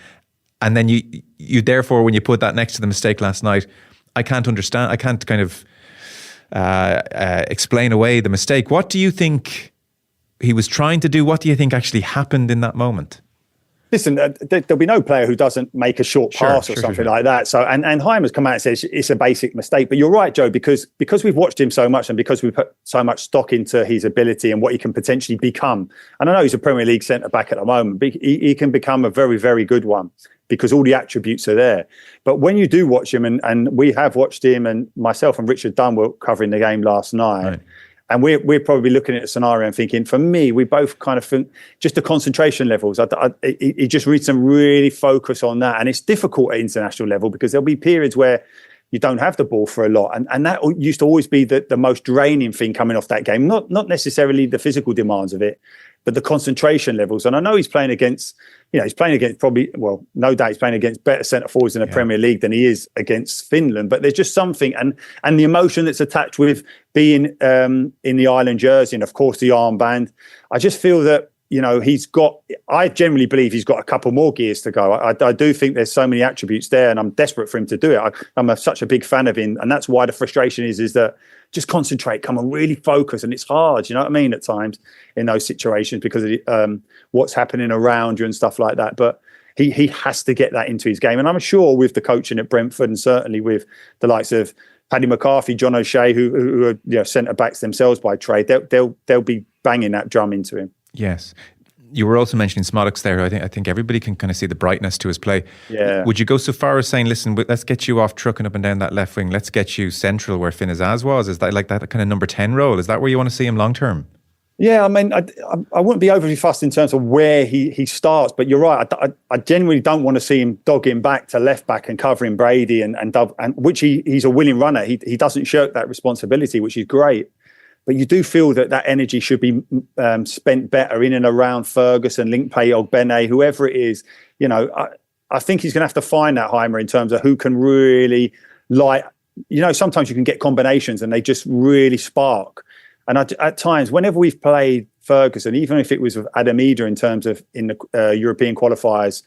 And then you therefore, when you put that next to the mistake last night, I can't understand. I can't kind of explain away the mistake. What do you think he was trying to do? What do you think actually happened in that moment? Listen, there'll be no player who doesn't make a short pass or something like that. So, and Heimer's come out and says it's a basic mistake. But you're right, Joe, because we've watched him so much, and because we put so much stock into his ability and what he can potentially become. And I know he's a Premier League centre back at the moment, but he can become a very, very good one, because all the attributes are there. But when you do watch him, and we have watched him, and myself and Richard Dunn were covering the game last night, right, and we're probably looking at a scenario and thinking, for me, we both kind of think just the concentration levels. He just needs some really focus on that. And it's difficult at international level, because there'll be periods where, you don't have the ball for a lot. And that used to always be the most draining thing coming off that game. Not necessarily the physical demands of it, but the concentration levels. And I know he's playing against probably, well, no doubt he's playing against better centre forwards in the Premier League than he is against Finland. But there's just something, and the emotion that's attached with being in the Ireland jersey, and of course the armband. I just feel that, I generally believe he's got a couple more gears to go. I do think there's so many attributes there, and I'm desperate for him to do it. I'm such a big fan of him, and that's why the frustration is that just concentrate, come on, really focus. And it's hard, you know what I mean, at times in those situations because of what's happening around you and stuff like that. But he has to get that into his game. And I'm sure with the coaching at Brentford, and certainly with the likes of Paddy McCarthy, John O'Shea, who are centre-backs themselves by trade, they'll be banging that drum into him. Yes. You were also mentioning Smolix there. I think everybody can kind of see the brightness to his play. Yeah. Would you go so far as saying, listen, let's get you off trucking up and down that left wing. Let's get you central where Finn Azaz was. Is that like that kind of number 10 role? Is that where you want to see him long term? Yeah, I mean, I wouldn't be overly fussed in terms of where he starts, but you're right. I genuinely don't want to see him dogging back to left back and covering Brady and which he's a willing runner. He doesn't shirk that responsibility, which is great. But you do feel that energy should be spent better in and around Ferguson, Linkpay, Ogbene, whoever it is. I think he's going to have to find that Heimir in terms of who can really sometimes you can get combinations and they just really spark. And at times, whenever we've played Ferguson, even if it was with Adam Eder in terms of in the European qualifiers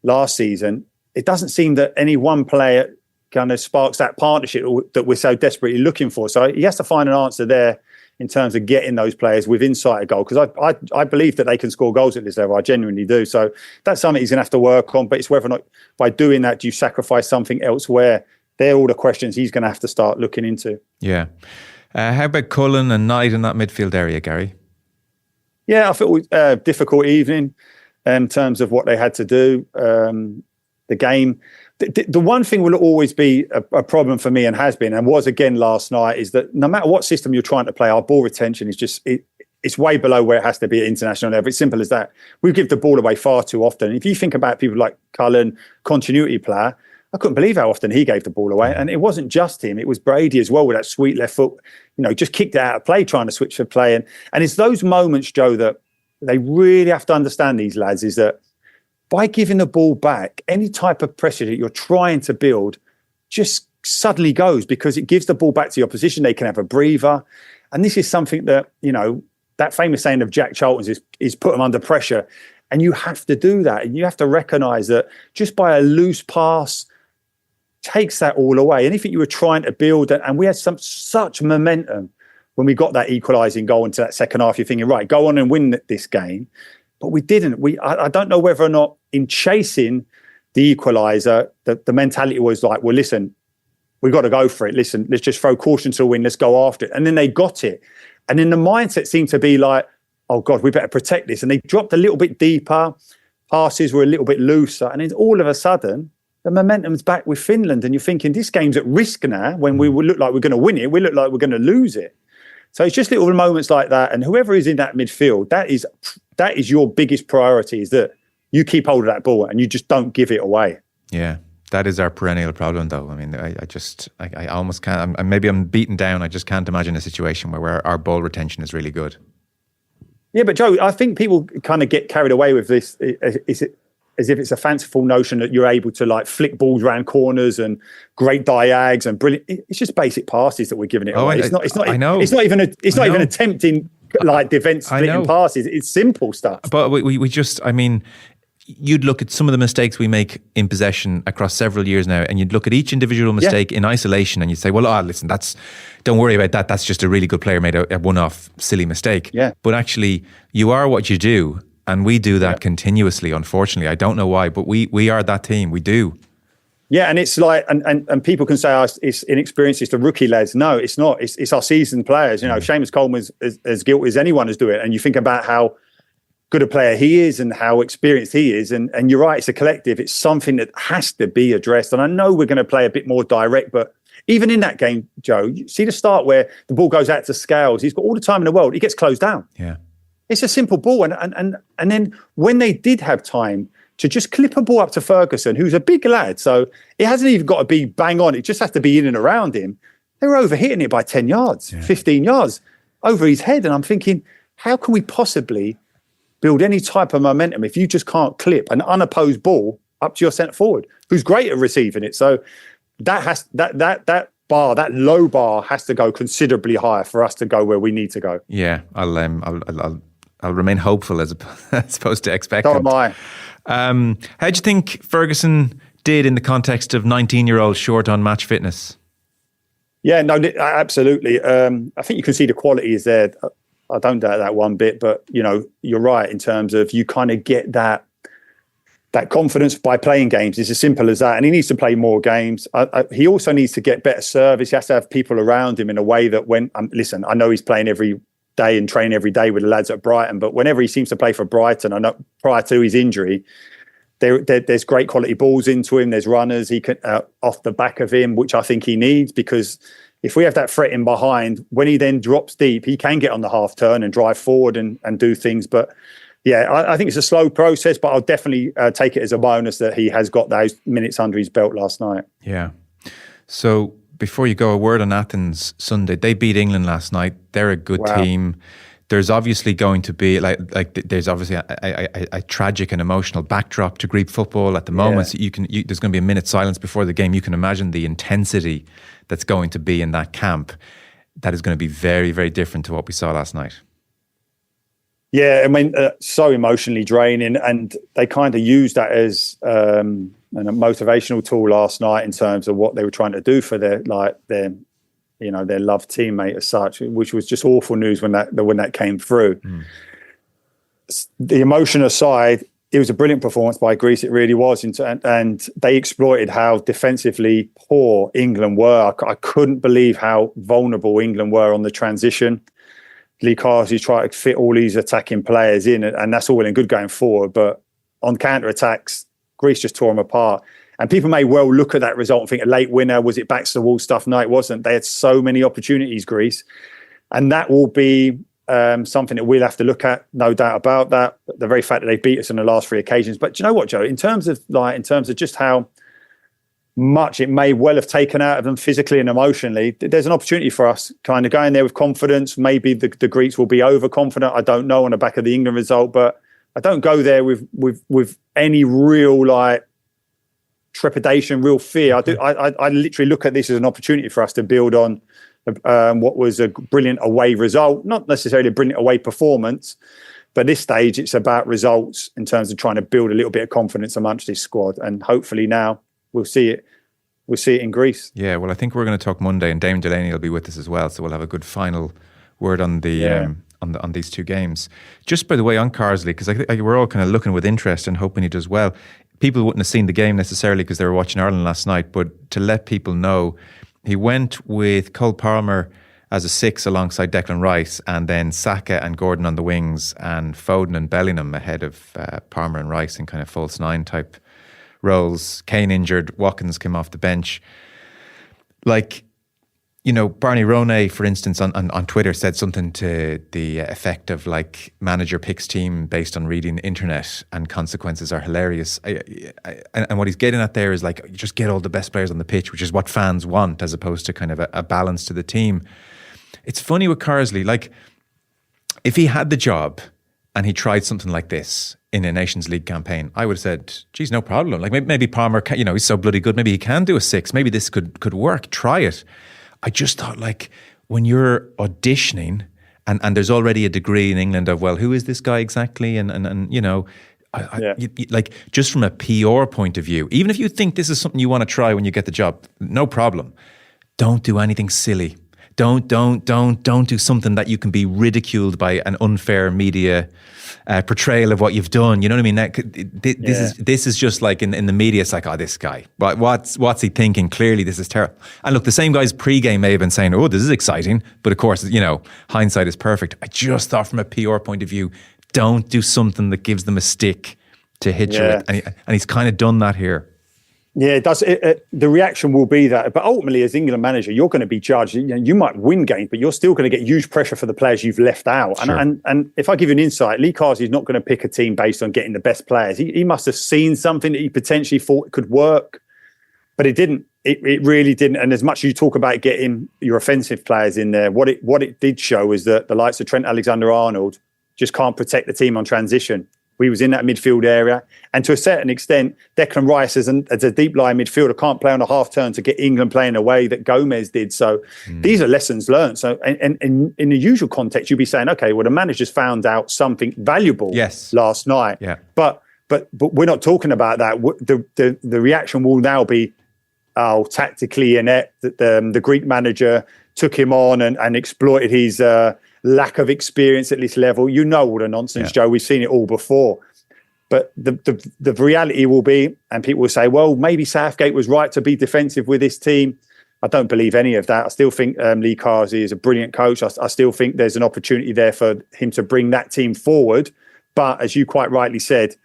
last season, it doesn't seem that any one player kind of sparks that partnership that we're so desperately looking for. So he has to find an answer there in terms of getting those players within sight of goal, because I believe that they can score goals at this level. I genuinely do. So that's something he's going to have to work on. But it's whether or not by doing that, do you sacrifice something elsewhere? They're all the questions he's going to have to start looking into. Yeah. How about Cullen and Knight in that midfield area, Gary? Yeah, I thought it was a difficult evening in terms of what they had to do. The game. The one thing will always be a problem for me, and has been, and was again last night, is that no matter what system you're trying to play, our ball retention is just it's way below where it has to be at international level. It's simple as that. We give the ball away far too often. If you think about people like Cullen, continuity player, I couldn't believe how often he gave the ball away. And it wasn't just him, it was Brady as well with that sweet left foot, just kicked it out of play, trying to switch for play. And it's those moments, Joe, that they really have to understand, these lads, is that by giving the ball back, any type of pressure that you're trying to build just suddenly goes, because it gives the ball back to the opposition. They can have a breather. And this is something that, that famous saying of Jack Charlton's is put them under pressure. And you have to do that. And you have to recognise that just by a loose pass takes that all away. Anything you were trying to build, and we had such momentum when we got that equalising goal into that second half. You're thinking, right, go on and win this game. But we didn't. I don't know whether or not in chasing the equaliser, the mentality was like, well, listen, we've got to go for it. Listen, let's just throw caution to the wind. Let's go after it. And then they got it. And then the mindset seemed to be like, oh, God, we better protect this. And they dropped a little bit deeper. Passes were a little bit looser. And then all of a sudden, the momentum's back with Finland. And you're thinking, this game's at risk now. When we look like we're going to win it, we look like we're going to lose it. So it's just little moments like that. And whoever is in that midfield, that is your biggest priority, is that you keep hold of that ball and you just don't give it away. Yeah, that is our perennial problem, though. I mean, I almost can't, maybe I'm beaten down. I just can't imagine a situation where our ball retention is really good. Yeah, but Joe, I think people kind of get carried away with this. Is it as if it's a fanciful notion that you're able to like flick balls around corners and great diags and brilliant. It's just basic passes that we're giving it away. It's not. I know. It's not even attempting like defense splitting passes. It's simple stuff. But we just, I mean, you'd look at some of the mistakes we make in possession across several years now, and you'd look at each individual mistake in isolation, and you'd say, well, listen, don't worry about that. That's just a really good player made a one-off silly mistake. Yeah. But actually, you are what you do. And we do that continuously, unfortunately. I don't know why, but we are that team. We do. Yeah, and it's like, and people can say, it's inexperienced, it's the rookie lads. No, it's not. It's our seasoned players. Seamus Coleman's as guilty as anyone is doing it. And you think about how good a player he is and how experienced he is. And you're right, it's a collective. It's something that has to be addressed. And I know we're going to play a bit more direct, but even in that game, Joe, you see the start where the ball goes out to Scales. He's got all the time in the world. He gets closed down. Yeah. It's a simple ball. And then when they did have time to just clip a ball up to Ferguson, who's a big lad. So it hasn't even got to be bang on. It just has to be in and around him. They were overhitting it by 10 yards, 15 yards over his head. And I'm thinking, how can we possibly build any type of momentum if you just can't clip an unopposed ball up to your centre forward, who's great at receiving it? So that low bar has to go considerably higher for us to go where we need to go. Yeah, I'll remain hopeful as opposed to expectant. So am I. How do you think Ferguson did in the context of 19-year-olds short on match fitness? Yeah, no, absolutely. I think you can see the quality is there. I don't doubt that one bit, but you're right in terms of you kind of get that confidence by playing games. It's as simple as that. And he needs to play more games. He also needs to get better service. He has to have people around him in a way that listen, I know he's playing every day and training every day with the lads at Brighton, but whenever he seems to play for Brighton, I know prior to his injury, there's great quality balls into him. There's runners he can off the back of him, which I think he needs, because if we have that threat in behind, when he then drops deep, he can get on the half turn and drive forward and do things. But yeah, I think it's a slow process, but I'll definitely take it as a bonus that he has got those minutes under his belt last night. Yeah. So before you go, a word on Athens Sunday. They beat England last night. They're a good team. There's obviously going to be there's obviously a tragic and emotional backdrop to Greek football at the moment. So there's going to be a minute's silence before the game. You can imagine the intensity that's going to be in that camp. That is going to be very, very different to what we saw last night. Yeah, I mean, so emotionally draining, and they kind of used that as a motivational tool last night in terms of what they were trying to do for their loved teammate as such, which was just awful news when that came through. The emotion aside, it was a brilliant performance by Greece. It really was, and they exploited how defensively poor England were. I couldn't believe how vulnerable England were on the transition. Lee Carsley tried to fit all these attacking players in, and that's all well and good going forward. But on counter-attacks, Greece just tore them apart. And people may well look at that result and think a late winner, was it backs to the wall stuff? No, it wasn't. They had so many opportunities, Greece. And that will be something that we'll have to look at, no doubt about that. The very fact that they beat us on the last 3 occasions. But do you know what, Joe? In terms of just how much it may well have taken out of them physically and emotionally, there's an opportunity for us kind of going there with confidence. Maybe the Greeks will be overconfident. I don't know on the back of the England result, but I don't go there with any real trepidation, real fear. I literally look at this as an opportunity for us to build on what was a brilliant away result, not necessarily a brilliant away performance, but at this stage it's about results in terms of trying to build a little bit of confidence amongst this squad, and hopefully now we'll see it in Greece. Yeah, well, I think we're going to talk Monday, and Damon Delaney will be with us as well, so we'll have a good final word on the on these 2 games. Just by the way, on Carsley, because I think we're all kind of looking with interest and hoping he does well. People wouldn't have seen the game necessarily because they were watching Ireland last night, but to let people know, he went with Cole Palmer as a 6 alongside Declan Rice, and then Saka and Gordon on the wings, and Foden and Bellingham ahead of Palmer and Rice in kind of false 9 type roles. Kane injured, Watkins came off the bench. Barney Ronay, for instance, on Twitter said something to the effect of manager picks team based on reading the internet and consequences are hilarious. And what he's getting at there is you just get all the best players on the pitch, which is what fans want, as opposed to kind of a balance to the team. It's funny with Carsley, if he had the job and he tried something like this in a Nations League campaign, I would have said, geez, no problem. Maybe Palmer, he's so bloody good, maybe he can do a 6, maybe this could work, try it. I just thought, when you're auditioning and there's already a degree in England of, well, who is this guy exactly? Just from a PR point of view, even if you think this is something you want to try when you get the job, no problem. Don't do anything silly. Don't do something that you can be ridiculed by an unfair media portrayal of what you've done. You know what I mean? This is just in the media. It's this guy. What's he thinking? Clearly, this is terrible. And look, the same guys pre-game may have been saying, "Oh, this is exciting," but of course, hindsight is perfect. I just thought, from a PR point of view, don't do something that gives them a stick to hit you with, and he's kind of done that here. Yeah, it does. The reaction will be that. But ultimately, as England manager, you're going to be judged. You might win games, but you're still going to get huge pressure for the players you've left out. Sure. And if I give you an insight, Lee Carsley is not going to pick a team based on getting the best players. He must have seen something that he potentially thought could work, but it didn't. It really didn't. And as much as you talk about getting your offensive players in there, what it did show is that the likes of Trent Alexander-Arnold just can't protect the team on transition. We was in that midfield area, and to a certain extent, Declan Rice as a deep line midfielder can't play on a half turn to get England playing the way that Gomez did. So these are lessons learned. So, and in the usual context, you'd be saying, okay, well, the manager's found out something valuable last night. Yeah. But we're not talking about that. The reaction will now be, tactically inept. The Greek manager took him on and exploited his lack of experience at this level. You know all the nonsense, Joe. We've seen it all before. But the reality will be, and people will say, well, maybe Southgate was right to be defensive with this team. I don't believe any of that. I still think Lee Carsley is a brilliant coach. I still think there's an opportunity there for him to bring that team forward. But as you quite rightly said,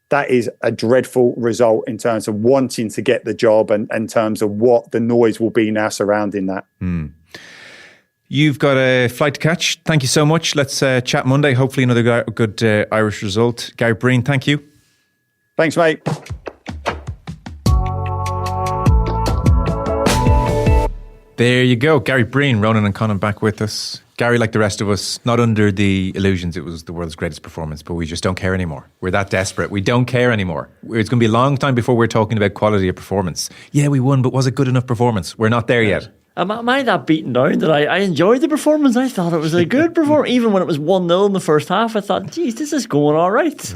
that is a dreadful result in terms of wanting to get the job and in terms of what the noise will be now surrounding that. You've got a flight to catch. Thank you so much. Let's chat Monday. Hopefully another good Irish result. Gary Breen, thank you. Thanks, mate. There you go. Gary Breen, Ronan and Conan back with us. Gary, like the rest of us, not under the illusions it was the world's greatest performance, but we just don't care anymore. We're that desperate. We don't care anymore. It's going to be a long time before we're talking about quality of performance. Yeah, we won, but was it good enough performance? We're not there yet. Am I that beaten down that I enjoyed the performance? I thought it was a good performance. Even when it was 1-0 in the first half, I thought, geez, this is going all right.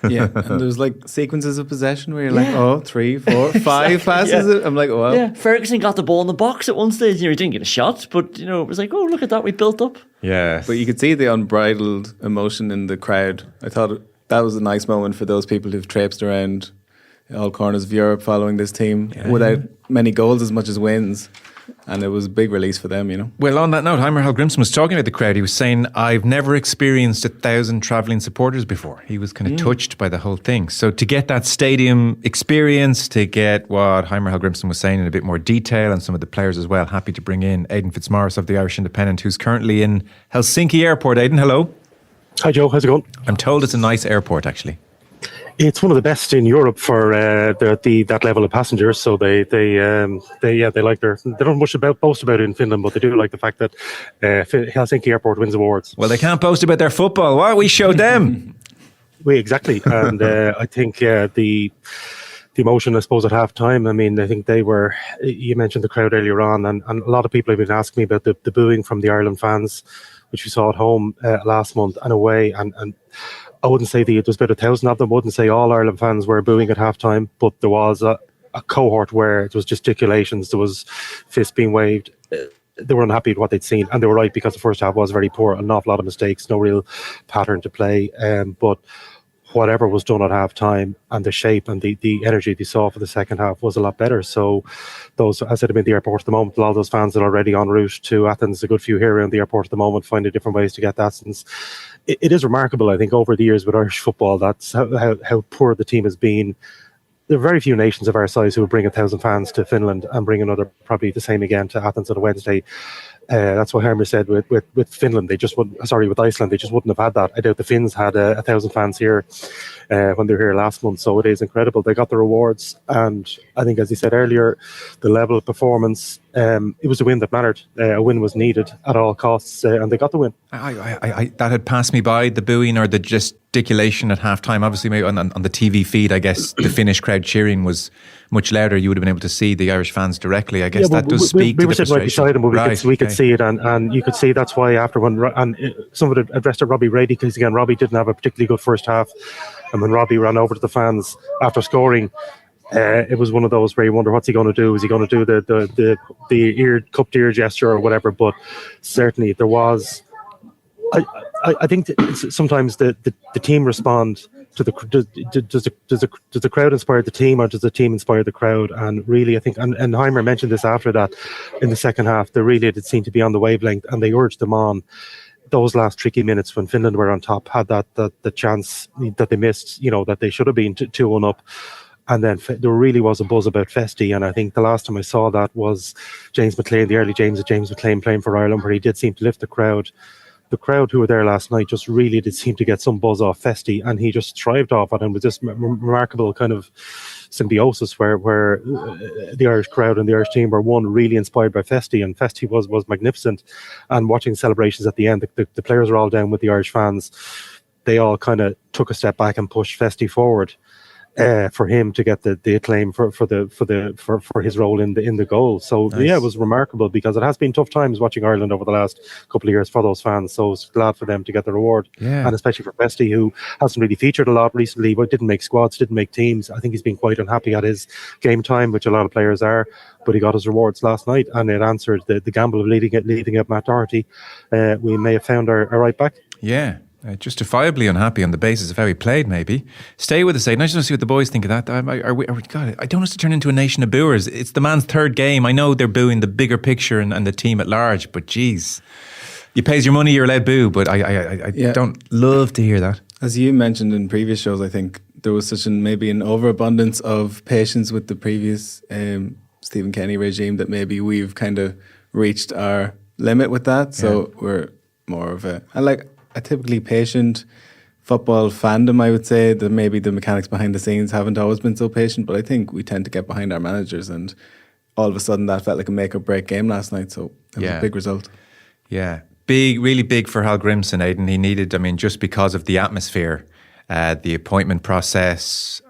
Yeah, and there's like sequences of possession where you're like, 3, 4, 5 passes. Yeah. I'm like, oh, wow. Yeah, Ferguson got the ball in the box at one stage. He didn't get a shot, but it was like, oh, look at that, we built up. Yeah. But you could see the unbridled emotion in the crowd. I thought that was a nice moment for those people who've traipsed around all corners of Europe following this team without many goals as much as wins. And it was a big release for them, Well, on that note, Heimir Hallgrímsson was talking about the crowd. He was saying, I've never experienced 1,000 travelling supporters before. He was kind of touched by the whole thing. So to get that stadium experience, to get what Heimir Hallgrímsson was saying in a bit more detail, and some of the players as well, happy to bring in Aidan Fitzmaurice of the Irish Independent, who's currently in Helsinki Airport. Aidan, hello. Hi, Joe. How's it going? I'm told it's a nice airport, actually. It's one of the best in Europe for that level of passengers. So they like they don't much boast about it in Finland, but they do like the fact that Helsinki Airport wins awards. Well, they can't boast about their football. What? We showed them. Exactly, and I think the emotion, I suppose, at half time. I mean, I think they were. You mentioned the crowd earlier on, and a lot of people have been asking me about the booing from the Ireland fans, which we saw at home last month and away, and I wouldn't say there was about 1,000 of them. I wouldn't say all Ireland fans were booing at halftime, but there was a cohort where it was gesticulations, there was fists being waved. They were unhappy with what they'd seen, and they were right, because the first half was very poor, an awful lot of mistakes, no real pattern to play. But whatever was done at halftime and the shape and the energy they saw for the second half was a lot better. So those, as I said, I'm in the airport at the moment, a lot of those fans that are already en route to Athens, a good few here around the airport at the moment, finding different ways to get to Athens. It is remarkable, I think, over the years with Irish football, that's how poor the team has been. There are very few nations of our size who will bring 1,000 fans to Finland and bring another, probably the same again, to Athens on a Wednesday. That's what Heimir said with Finland. They just wouldn't. Sorry, with Iceland, they just wouldn't have had that. I doubt the Finns had 1,000 fans here when they were here last month. So it is incredible. They got the rewards, and I think, as you said earlier, the level of performance. It was a win that mattered. A win was needed at all costs, and they got the win. I that had passed me by, the booing or the gesticulation at halftime. Obviously, maybe on the TV feed, I guess the Finnish crowd cheering was much louder. You would have been able to see the Irish fans directly. I guess that does speak to the frustration. We were sitting right beside them, but we could see it, and you could see that's why after some of it addressed to Robbie Brady, because again, Robbie didn't have a particularly good first half, and when Robbie ran over to the fans after scoring, it was one of those where you wonder, what's he going to do? Is he going to do the cupped ear gesture or whatever? But certainly there was. I think sometimes the team respond to does the crowd inspire the team, or does the team inspire the crowd? And really, I think, and Heimir mentioned this after that in the second half, they really did seem to be on the wavelength, and they urged them on. Those last tricky minutes when Finland were on top, had the chance that they missed, that they should have been 2-1 up. And then there really was a buzz about Festy, and I think the last time I saw that was James McLean, the early James McLean playing for Ireland, where he did seem to lift the crowd. The crowd who were there last night just really did seem to get some buzz off Festy, and he just thrived off it, and with this remarkable kind of symbiosis where the Irish crowd and the Irish team were really inspired by Festy, and Festy was magnificent. And watching celebrations at the end, the players are all down with the Irish fans. They all kind of took a step back and pushed Festy forward. For him to get the acclaim for his role in the goal. So nice. Yeah, it was remarkable, because it has been tough times watching Ireland over the last couple of years for those fans. So I was glad for them to get the reward, and especially for Festy, who hasn't really featured a lot recently, but didn't make squads, didn't make teams. I think he's been quite unhappy at his game time, which a lot of players are. But he got his rewards last night, and it answered the gamble of leaving out Matt Doherty. We may have found our right back. Yeah. Justifiably unhappy on the basis of how he played, maybe. Stay with us, Aidan. I just want to see what the boys think of that. God, I don't want us to turn into a nation of booers. It's the man's third game. I know they're booing the bigger picture and the team at large, but geez, you pays your money, you're allowed boo. But I don't love to hear that. As you mentioned in previous shows, I think there was maybe an overabundance of patience with the previous Stephen Kenny regime, that maybe we've kind of reached our limit with that. So we're more of a typically patient football fandom, I would say, that maybe the mechanics behind the scenes haven't always been so patient, but I think we tend to get behind our managers, and all of a sudden that felt like a make or break game last night, so it was a big result. Yeah, big, really big for Hallgrímsson, Aidan. He needed, just because of the atmosphere, the appointment process,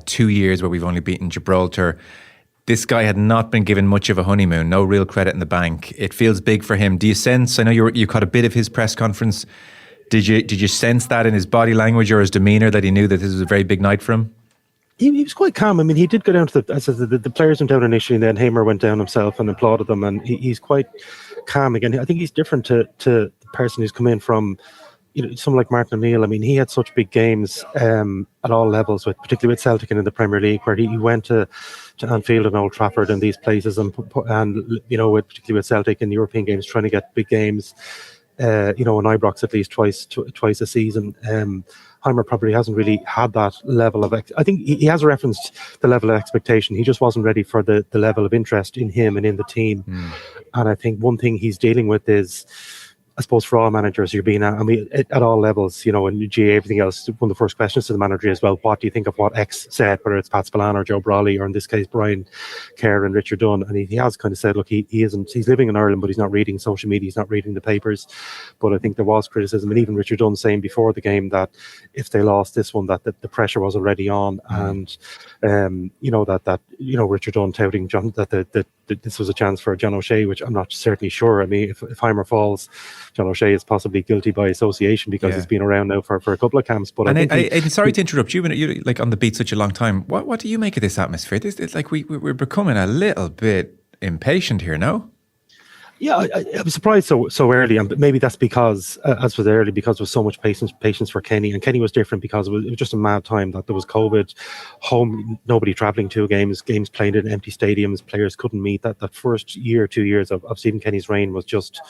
2 years where we've only beaten Gibraltar. This guy had not been given much of a honeymoon, no real credit in the bank. It feels big for him. Do you sense, I know you caught a bit of his press conference, did you sense that in his body language or his demeanour, that he knew that this was a very big night for him? He was quite calm. He did go down to the players went down initially, and then Heimir went down himself and applauded them, and he's quite calm again. I think he's different to the person who's come in from, someone like Martin O'Neill. He had such big games at all levels, particularly with Celtic and in the Premier League, where he went to Anfield and Old Trafford and these places, and particularly with Celtic in the European games, trying to get big games. In Ibrox at least twice a season. Heimir probably hasn't really had that level of... I think he has referenced the level of expectation. He just wasn't ready for the level of interest in him and in the team. And I think one thing he's dealing with is, I suppose for all managers, you're being at all levels, and GA, everything else. One of the first questions to the manager is, well, what do you think of what X said, whether it's Pat Spillane or Joe Brawley, or in this case, Brian Kerr and Richard Dunn. And he has kind of said, look, he's living in Ireland, but he's not reading social media, he's not reading the papers. But I think there was criticism, and even Richard Dunn saying before the game that if they lost this one, that the pressure was already on. And, Richard Dunn touting John, that this was a chance for John O'Shea, which I'm not certainly sure. If Heimir falls, John O'Shea is possibly guilty by association, because he's been around now for a couple of camps. But I'm sorry to interrupt you, you're like on the beat such a long time. What do you make of this atmosphere? It's like we're becoming a little bit impatient here, no? Yeah, I was surprised so early, and maybe that's because, as was early, because there was so much patience for Kenny, and Kenny was different because it was just a mad time that there was COVID, home, nobody travelling to games played in empty stadiums, players couldn't meet. That first year, 2 years of Stephen Kenny's reign was just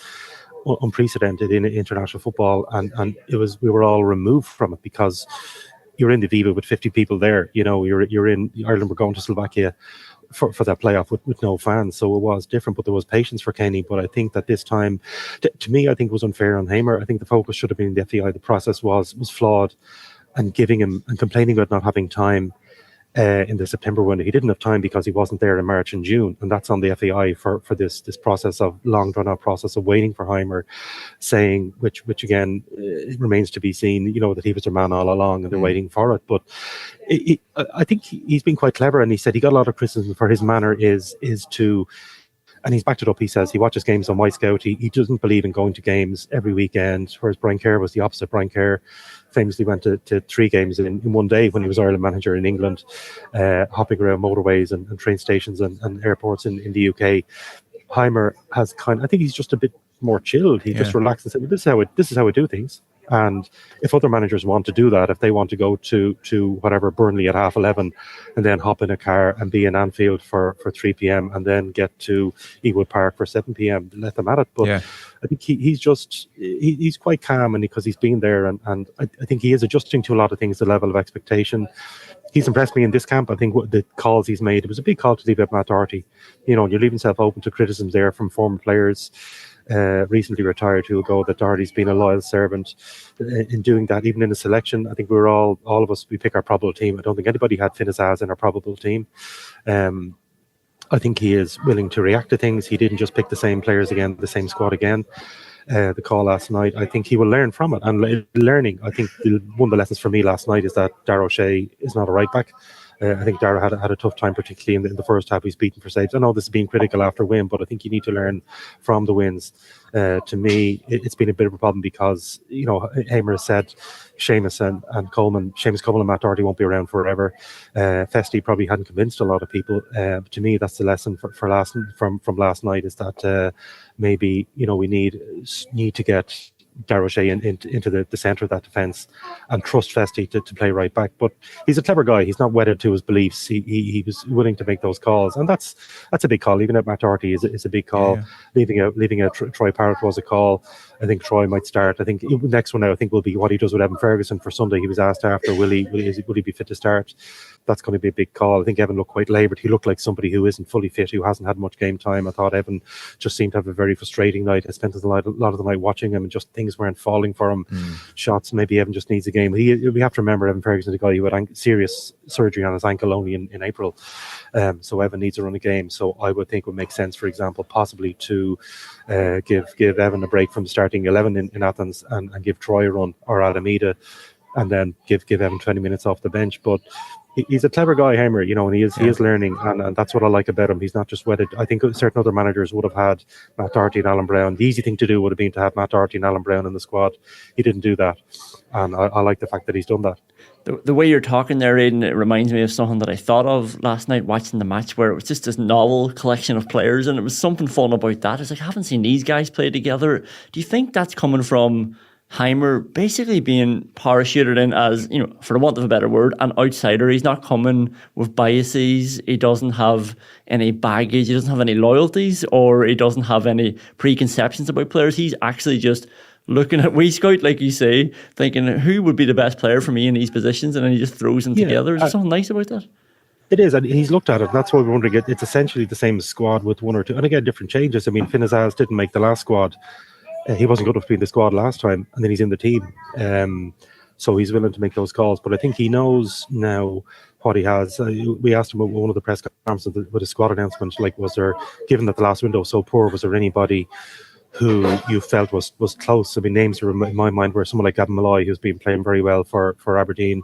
unprecedented in international football, and we were all removed from it, because you're in the Viva with 50 people there. You're in Ireland. We're going to Slovakia for that playoff with no fans, so it was different. But there was patience for Kenny. But I think that this time, to me, I think it was unfair on Heimir. I think the focus should have been the FAI. The process was flawed, and giving him and complaining about not having time in the September window. He didn't have time because he wasn't there in March and June, and that's on the FAI for this process of long drawn out process of waiting for Heimir, saying which again it remains to be seen. That he was their man all along, and they're waiting for it. But I think he's been quite clever, and he said he got a lot of criticism for his manner is to. And he's backed it up. He says he watches games on Scout. He doesn't believe in going to games every weekend, whereas Brian Kerr was the opposite. Brian Kerr famously went to 3 games in one day when he was Ireland manager in England, hopping around motorways and train stations and airports in the UK. Heimir has I think he's just a bit more chilled. He just relaxed and said, well, this is how we do things. And if other managers want to do that, if they want to go to whatever, Burnley at 11:30 and then hop in a car and be in Anfield for 3 p.m. and then get to Ewood Park for 7 p.m., let them at it. But I think he's quite calm, and because he's been there, and I think he is adjusting to a lot of things, the level of expectation. he's impressed me in this camp. I think what the calls he's made, it was a big call to leave out Matt Doherty. You're leaving yourself open to criticisms there from former players, recently retired, who will go that Doherty's been a loyal servant in doing that. Even in the selection, I think we're all of us, we pick our probable team. I don't think anybody had Fitzmaurice in our probable team. I think he is willing to react to things. He didn't just pick the same players again, the same squad again. The call last night, I think he will learn from it. And learning, I think one of the lessons for me last night is that Darragh O'Shea is not a right back. I think Darragh had a tough time, particularly in the first half. He's beaten for saves. I know this is being critical after a win, but I think you need to learn from the wins. To me, it's been a bit of a problem because, Heimir has said Seamus and Coleman and Matt Doherty won't be around forever. Festy probably hadn't convinced a lot of people. But to me, that's the lesson from last night, is that maybe, we need to get Darragh O'Shea into the centre of that defence and trust Festy to play right back. But he's a clever guy. He's not wedded to his beliefs. He was willing to make those calls, and that's a big call. Leaving out Matt Doherty is a big call. Yeah. Leaving out Troy Parrott was a call. I think Troy might start. I think the next one now, I think, will be what he does with Evan Ferguson for Sunday. He was asked after, will he be fit to start? That's going to be a big call. I think Evan looked quite laboured. He looked like somebody who isn't fully fit, who hasn't had much game time. I thought Evan just seemed to have a very frustrating night. I spent a lot of the night watching him, and just things weren't falling for him. Shots, maybe Evan just needs a game. We have to remember Evan Ferguson, the guy who had serious surgery on his ankle only in April. So Evan needs to run a game. So I would think it would make sense, for example, possibly to give Evan a break from the starting 11 in Athens and give Troy a run, or Alameda, and then give Evan 20 minutes off the bench. But he's a clever guy, Heimir, and he is learning, and that's what I like about him. He's not just wedded. I think certain other managers would have had Matt Doherty and Alan Brown. The easy thing to do would have been to have Matt Doherty and Alan Brown in the squad. He didn't do that, and I like the fact that he's done that. The way you're talking there, Aidan, it reminds me of something that I thought of last night watching the match, where it was just this novel collection of players, and it was something fun about that. It's like, I haven't seen these guys play together. Do you think that's coming from Heimir basically being parachuted in as, for the want of a better word, an outsider? He's not coming with biases. He doesn't have any baggage. He doesn't have any loyalties, or he doesn't have any preconceptions about players. He's actually just looking at WeScout, like you say, thinking who would be the best player for me in these positions, and then he just throws them together. Is there something nice about that? It is, and he's looked at it. That's why we're wondering. It's essentially the same squad with one or two, and again, different changes. I mean, Fitzmaurice didn't make the last squad. He wasn't good enough to be in the squad last time, and then he's in the team. So he's willing to make those calls. But I think he knows now what he has. We asked him at one of the press conferences with his squad announcement, was there, given that the last window was so poor, was there anybody who you felt was close? I mean, names were in my mind were someone like Gavin Molloy, who's been playing very well for Aberdeen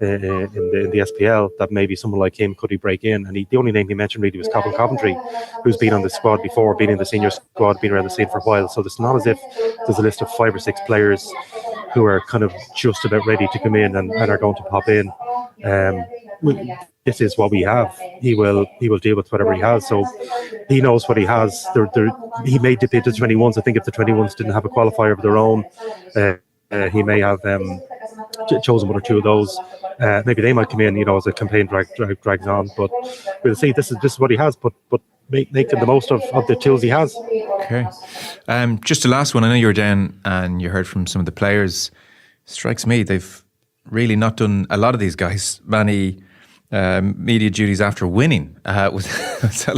in the SPL, that maybe someone like him could he break in. And the only name he mentioned really was Colin Coventry, who's been on the squad before, been in the senior squad, been around the scene for a while. So it's not as if there's a list of 5 or 6 players who are kind of just about ready to come in and are going to pop in. This is what we have. He will deal with whatever he has. So he knows what he has. He may dip into 21s. I think if the 21s didn't have a qualifier of their own, he may have chosen one or two of those. Maybe they might come in, as the campaign drags on. But we'll see. This is what he has. But making the most of the tools he has. Okay. Just the last one. I know you were down and you heard from some of the players. Strikes me they've really not done, a lot of these guys, many media duties after winning. So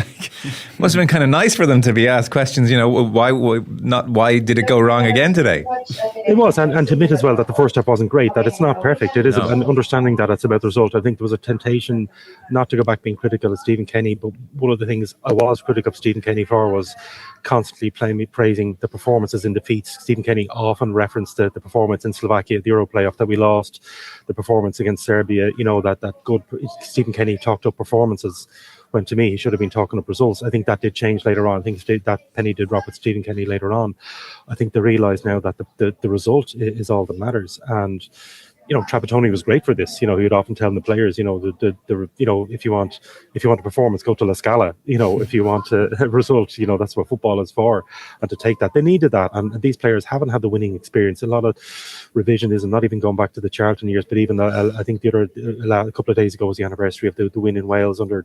must have been kind of nice for them to be asked questions. Why did it go wrong again today? It was, and to admit as well that the first half wasn't great. That it's not perfect. It is an understanding that it's about the result. I think there was a temptation not to go back being critical of Stephen Kenny, but one of the things I was critical of Stephen Kenny for was constantly praising the performances in defeats. Stephen Kenny often referenced the performance in Slovakia, the Euro playoff that we lost, the performance against Serbia. That good. Stephen Kenny talked up performances, when to me he should have been talking up results. I think that did change later on. I think that penny did drop with Stephen Kenny later on. I think they realise now that the result is all that matters. And Trapattoni was great for this. He would often tell the players, if you want a performance, go to La Scala. If you want a result, that's what football is for. And to take that, they needed that. And these players haven't had the winning experience. A lot of revisionism, not even going back to the Charlton years, but even I think a couple of days ago was the anniversary of the win in Wales under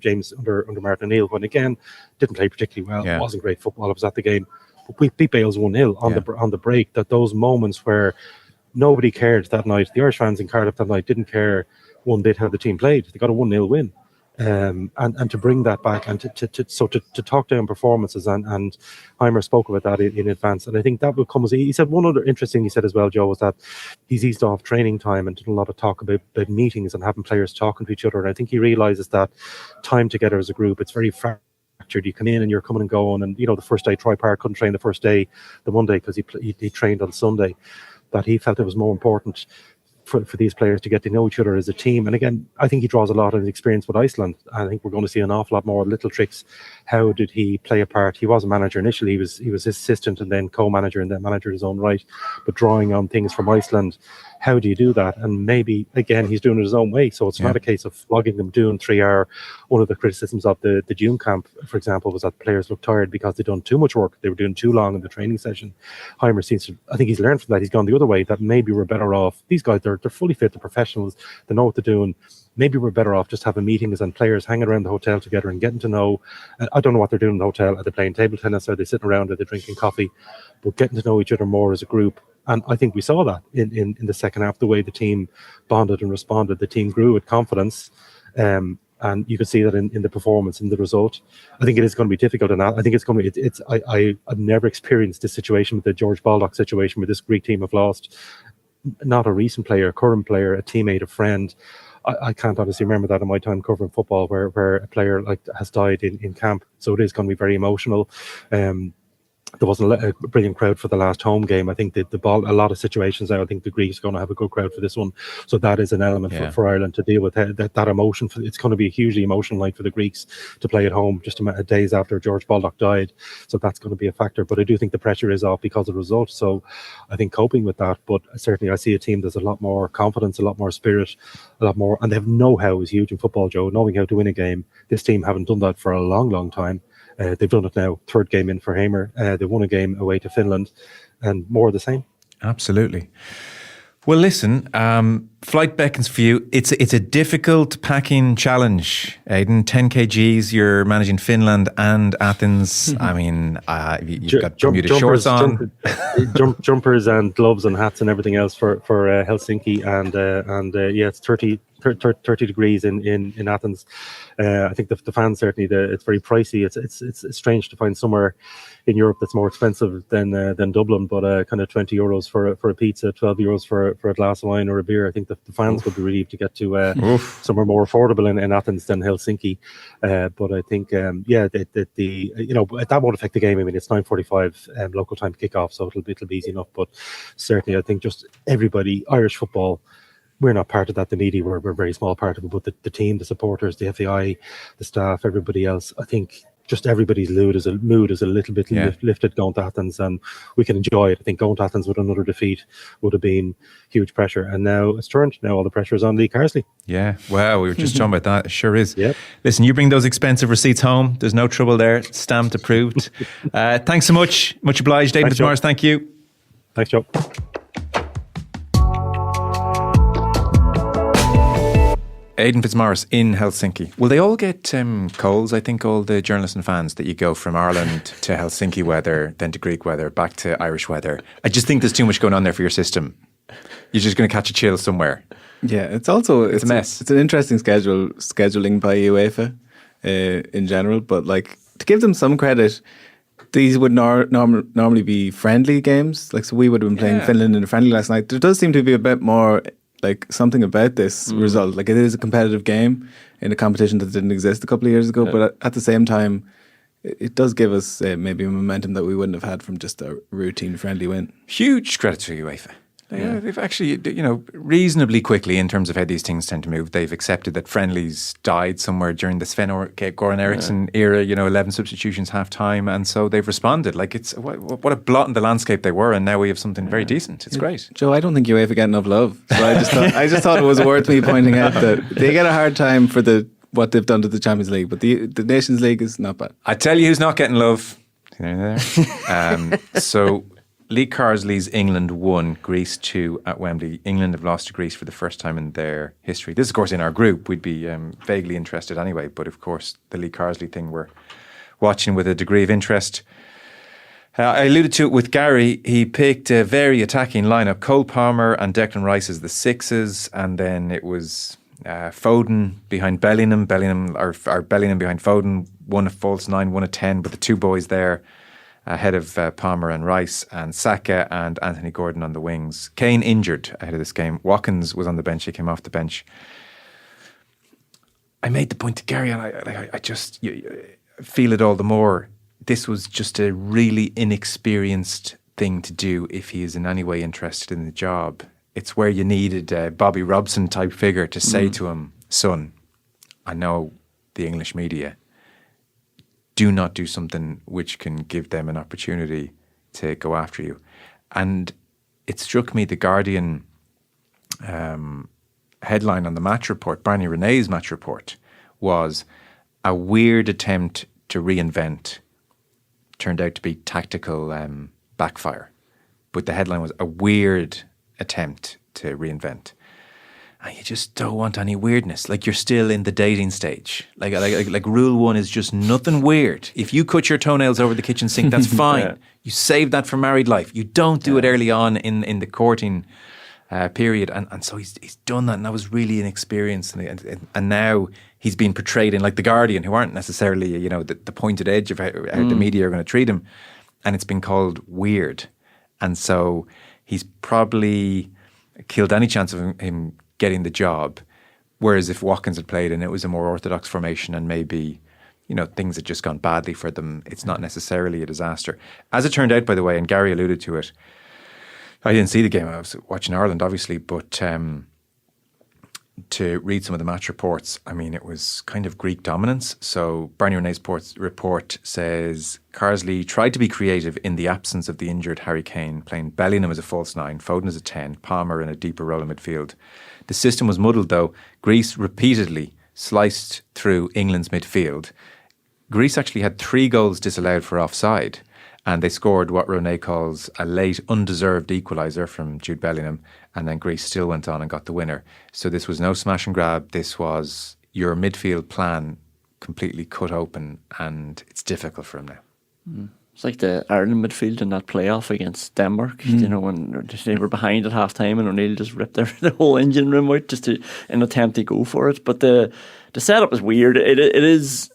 Martin O'Neill, when again didn't play particularly well. It wasn't great football. I was at the game, but we beat Wales 1-0 on the break. That those moments where nobody cared that night. The Irish fans in Cardiff that night didn't care one bit how the team played. They got a 1-0 win. And to bring that back and to talk down performances, and Heimer spoke about that in advance, and I think that will come as he said. One other interesting he said as well, Joe, was that he's eased off training time and did a lot of talk about meetings and having players talking to each other, and I think he realizes that time together as a group, it's very fractured. You come in and you're coming and going, and the first day Troy Park couldn't train the first day, the Monday, because he trained on Sunday, that he felt it was more important for these players to get to know each other as a team. And again, I think he draws a lot of his experience with Iceland. I think we're going to see an awful lot more little tricks. How did he play a part? He was a manager initially. He was assistant and then co-manager and then manager in his own right. But drawing on things from Iceland, how do you do that? And maybe, again, he's doing it his own way. So it's not a case of flogging them doing 3 hour. One of the criticisms of the June camp, for example, was that players looked tired because they'd done too much work. They were doing too long in the training session. Heimer seems to, I think he's learned from that. He's gone the other way, that maybe we're better off. These guys, they're fully fit, they're professionals, they know what they're doing. Maybe we're better off just having meetings and players hanging around the hotel together and getting to know. I don't know what they're doing in the hotel. Are they playing table tennis? Are they sitting around? Are they drinking coffee? But getting to know each other more as a group. And I think we saw that in the second half, the way the team bonded and responded. The team grew with confidence. And you could see that in the performance, in the result. I think it is going to be difficult. And I think it's going to be, I've never experienced this situation with the George Baldock situation where this Greek team have lost not a recent player, a current player, a teammate, a friend. I can't honestly remember that in my time covering football where a player like has died in camp. So it is going to be very emotional. There wasn't a brilliant crowd for the last home game. I think the ball, a lot of situations now, I think the Greeks are going to have a good crowd for this one. So that is an element for Ireland to deal with. That emotion, it's going to be a hugely emotional night for the Greeks to play at home just a days after George Baldock died. So that's going to be a factor. But I do think the pressure is off because of the result. So I think coping with that. But certainly I see a team that's a lot more confidence, a lot more spirit, a lot more. And they have know-how is huge in football, Joe, knowing how to win a game. This team haven't done that for a long, long time. They've done it now, third game in for Heimir. They won a game away to Finland, and more of the same. Absolutely. Well, listen, flight beckons for you. It's a difficult packing challenge, Aidan. 10 kgs, you're managing Finland and Athens. I mean, you've got Bermuda shorts on. Jumpers and gloves and hats and everything else for Helsinki. And it's 30 degrees in Athens. I think the fans certainly, it's very pricey. It's strange to find somewhere in Europe that's more expensive than Dublin, but kind of €20 for a pizza, €12 for a glass of wine or a beer. I think the fans would be relieved to get to somewhere more affordable in Athens than Helsinki. But I think that won't affect the game. I mean, it's 9:45 local time kickoff, so it'll be easy enough. But certainly, I think just everybody, Irish football, we're not part of that. The media, we're a very small part of it, but the team, the supporters, the FAI, the staff, everybody else, I think just everybody's mood is a little bit lifted going to Athens, and we can enjoy it. I think going to Athens with another defeat would have been huge pressure, and now it's turned. Now all the pressure is on Lee Carsley. Yeah, wow, we were just talking about that. It sure is. Yep. Listen, you bring those expensive receipts home. There's no trouble there. Stamped, approved. Thanks so much. Much obliged, Aidan Fitzmaurice. Thank you. Thanks, Joe. Aidan Fitzmaurice in Helsinki. Will they all get colds? I think all the journalists and fans, that you go from Ireland to Helsinki weather, then to Greek weather, back to Irish weather. I just think there's too much going on there for your system. You're just going to catch a chill somewhere. Yeah, it's a mess. It's an interesting scheduling by UEFA in general, but like, to give them some credit, these would normally be friendly games. Like, so we would have been playing Finland in a friendly last night. There does seem to be a bit more, like, something about this result. Like, it is a competitive game in a competition that didn't exist a couple of years ago, but at the same time, it does give us maybe a momentum that we wouldn't have had from just a routine friendly win. Huge credit to UEFA. They've actually, reasonably quickly, in terms of how these things tend to move, they've accepted that friendlies died somewhere during the Sven-Goran Eriksson era, 11 substitutions, half time, and so they've responded. Like, it's what a blot in the landscape they were, and now we have something very decent. It's great. Joe, I don't think UEFA get enough love. So I just thought it was worth me pointing out that they get a hard time for what they've done to the Champions League, but the Nations League is not bad. I tell you who's not getting love. So Lee Carsley's England won, Greece 2 at Wembley. England have lost to Greece for the first time in their history. This is, of course, in our group. We'd be vaguely interested anyway, but of course the Lee Carsley thing we're watching with a degree of interest. I alluded to it with Gary. He picked a very attacking lineup. Cole Palmer and Declan Rice as the sixes, and then it was Foden behind Bellingham. Bellingham behind Foden. One a false 9, one a 10, but the two boys there ahead of Palmer and Rice, and Saka and Anthony Gordon on the wings. Kane injured ahead of this game. Watkins was on the bench. He came off the bench. I made the point to Gary, and I just feel it all the more. This was just a really inexperienced thing to do if he is in any way interested in the job. It's where you needed a Bobby Robson type figure to say to him, son, I know the English media, do not do something which can give them an opportunity to go after you. And it struck me, the Guardian headline on the match report, Barney Renee's match report, was a weird attempt to reinvent. Turned out to be tactical backfire. But the headline was a weird attempt to reinvent. And you just don't want any weirdness. Like you're still in the dating stage. Like rule one is just nothing weird. If you cut your toenails over the kitchen sink, that's fine. Yeah. You save that for married life. You don't do it early on in the courting period. And so he's done that, and that was really inexperienced. And now he's been portrayed in like the Guardian, who aren't necessarily, the pointed edge of how the media are going to treat him. And it's been called weird. And so he's probably killed any chance of him getting the job. Whereas if Watkins had played and it was a more orthodox formation and maybe, things had just gone badly for them, it's not necessarily a disaster. As it turned out, by the way, and Gary alluded to it, I didn't see the game. I was watching Ireland, obviously, but to read some of the match reports, I mean, it was kind of Greek dominance. So Barney Renee's report says Carsley tried to be creative in the absence of the injured Harry Kane, playing Bellingham as a false 9, Foden as a 10, Palmer in a deeper role in midfield. The system was muddled, though. Greece repeatedly sliced through England's midfield. Greece actually had 3 goals disallowed for offside, and they scored what Renee calls a late undeserved equaliser from Jude Bellingham, and then Greece still went on and got the winner. So this was no smash and grab. This was your midfield plan completely cut open, and it's difficult for him now. It's like the Ireland midfield in that playoff against Denmark, when they were behind at half time and O'Neill just ripped the whole engine room out just in an attempt to go for it. But the setup is weird. It is,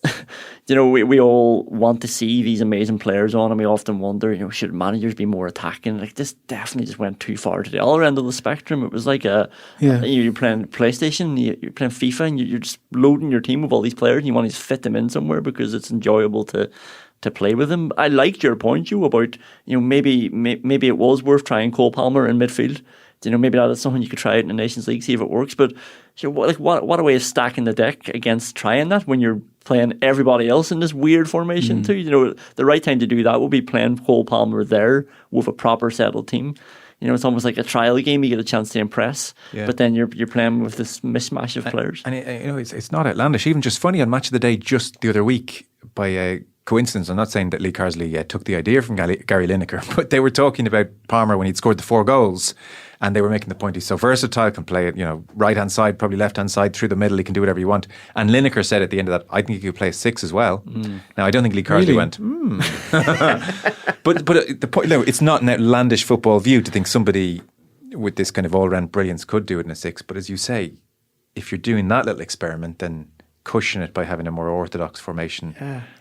we all want to see these amazing players on, and we often wonder, should managers be more attacking? Like, this definitely just went too far to the other end of the spectrum. It was like you're playing PlayStation, you're playing FIFA, and you're just loading your team with all these players, and you want to fit them in somewhere because it's enjoyable to play with them. I liked your point, about maybe it was worth trying Cole Palmer in midfield. Maybe that is something you could try out in the Nations League, see if it works. But what a way of stacking the deck against trying that when you're playing everybody else in this weird formation too. The right time to do that would be playing Cole Palmer there with a proper settled team. It's almost like a trial game. You get a chance to impress, but then you're playing with this mismatch of players. And it's not outlandish. Even just funny on Match of the Day just the other week, by a coincidence, I'm not saying that Lee Carsley took the idea from Gary Lineker, but they were talking about Palmer when he'd scored the 4 goals, and they were making the point he's so versatile, can play it, right hand side, probably left hand side, through the middle, he can do whatever you want. And Lineker said at the end of that, I think he could play 6 as well. Now I don't think Lee Carsley went, but the point, it's not an outlandish football view to think somebody with this kind of all round brilliance could do it in a 6. But as you say, if you're doing that little experiment, then cushion it by having a more orthodox formation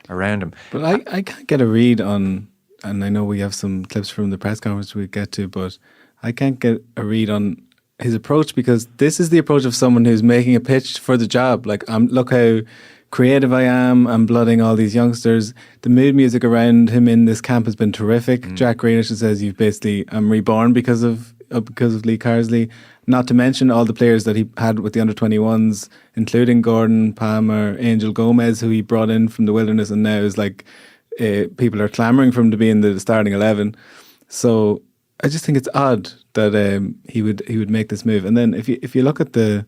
around him. But I can't get a read on, and I know we have some clips from the press conference we'll get to, but I can't get a read on his approach, because this is the approach of someone who's making a pitch for the job. Like, look how creative I am. I'm blooding all these youngsters. The mood music around him in this camp has been terrific. Jack Grealish says you've basically, I'm reborn because of Lee Carsley. Not to mention all the players that he had with the under-21s, including Gordon, Palmer, Angel Gomez, who he brought in from the wilderness, and now is like people are clamouring for him to be in the starting 11. So I just think it's odd that he would make this move. And then if you look at the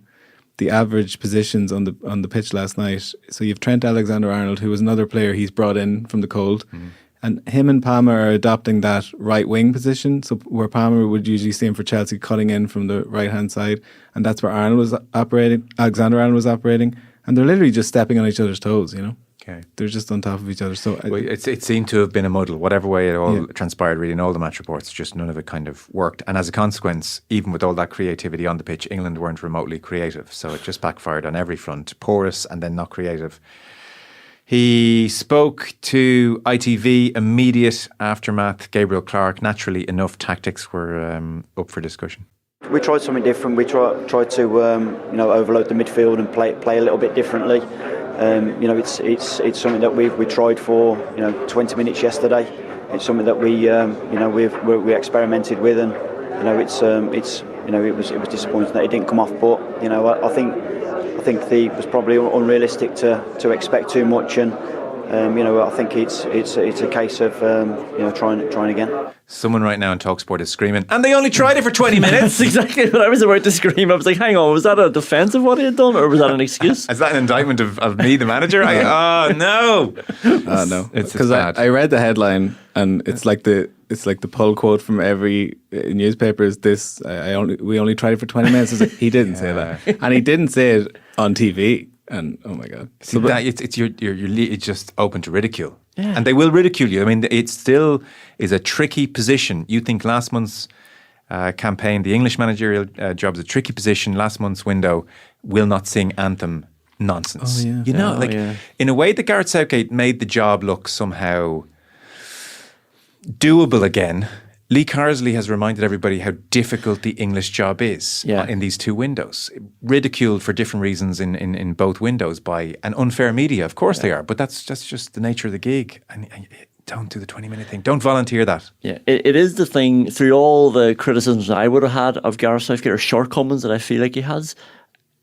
average positions on the pitch last night, so you've Trent Alexander-Arnold, who was another player he's brought in from the cold. And him and Palmer are adopting that right wing position. So where Palmer would usually see him for Chelsea cutting in from the right hand side, and that's where Arnold was operating. Alexander-Arnold was operating, and they're literally just stepping on each other's toes. Okay. They're just on top of each other. So It seemed to have been a muddle. Whatever way it all transpired, really, in all the match reports, just none of it kind of worked. And as a consequence, even with all that creativity on the pitch, England weren't remotely creative. So it just backfired on every front. Porous and then not creative. He spoke to ITV, immediate aftermath. Gabriel Clark, naturally enough, tactics were up for discussion. We tried something different. We tried to overload the midfield and play a little bit differently. It's something that we tried for 20 minutes yesterday. It's something that we experimented with, and it was disappointing that it didn't come off. But I think it was probably unrealistic to expect too much, and I think it's a case of trying again. Someone right now in TalkSport is screaming, and they only tried it for 20 minutes. That's exactly what I was about to scream. I was like, hang on, was that a defence of what he had done, or was that an excuse? Is that an indictment of me, the manager? Oh no! No, because I read the headline, and it's like the pull quote from every newspaper is this. We only tried it for 20 minutes. It's like, he didn't say that, and he didn't say it on TV. And oh my God, see, it's just open to ridicule. Yeah. And they will ridicule you. I mean, it still is a tricky position. You think last month's campaign, the English managerial job is a tricky position. Last month's window will not sing anthem nonsense. Oh, yeah. In a way that Gareth Southgate made the job look somehow doable again. Lee Carsley has reminded everybody how difficult the English job is in these two windows. Ridiculed for different reasons in both windows by an unfair media. Of course they are, but that's just the nature of the gig. And don't do the 20-minute thing. Don't volunteer that. Yeah, it is the thing, through all the criticisms I would have had of Gareth Southgate, or shortcomings that I feel like he has,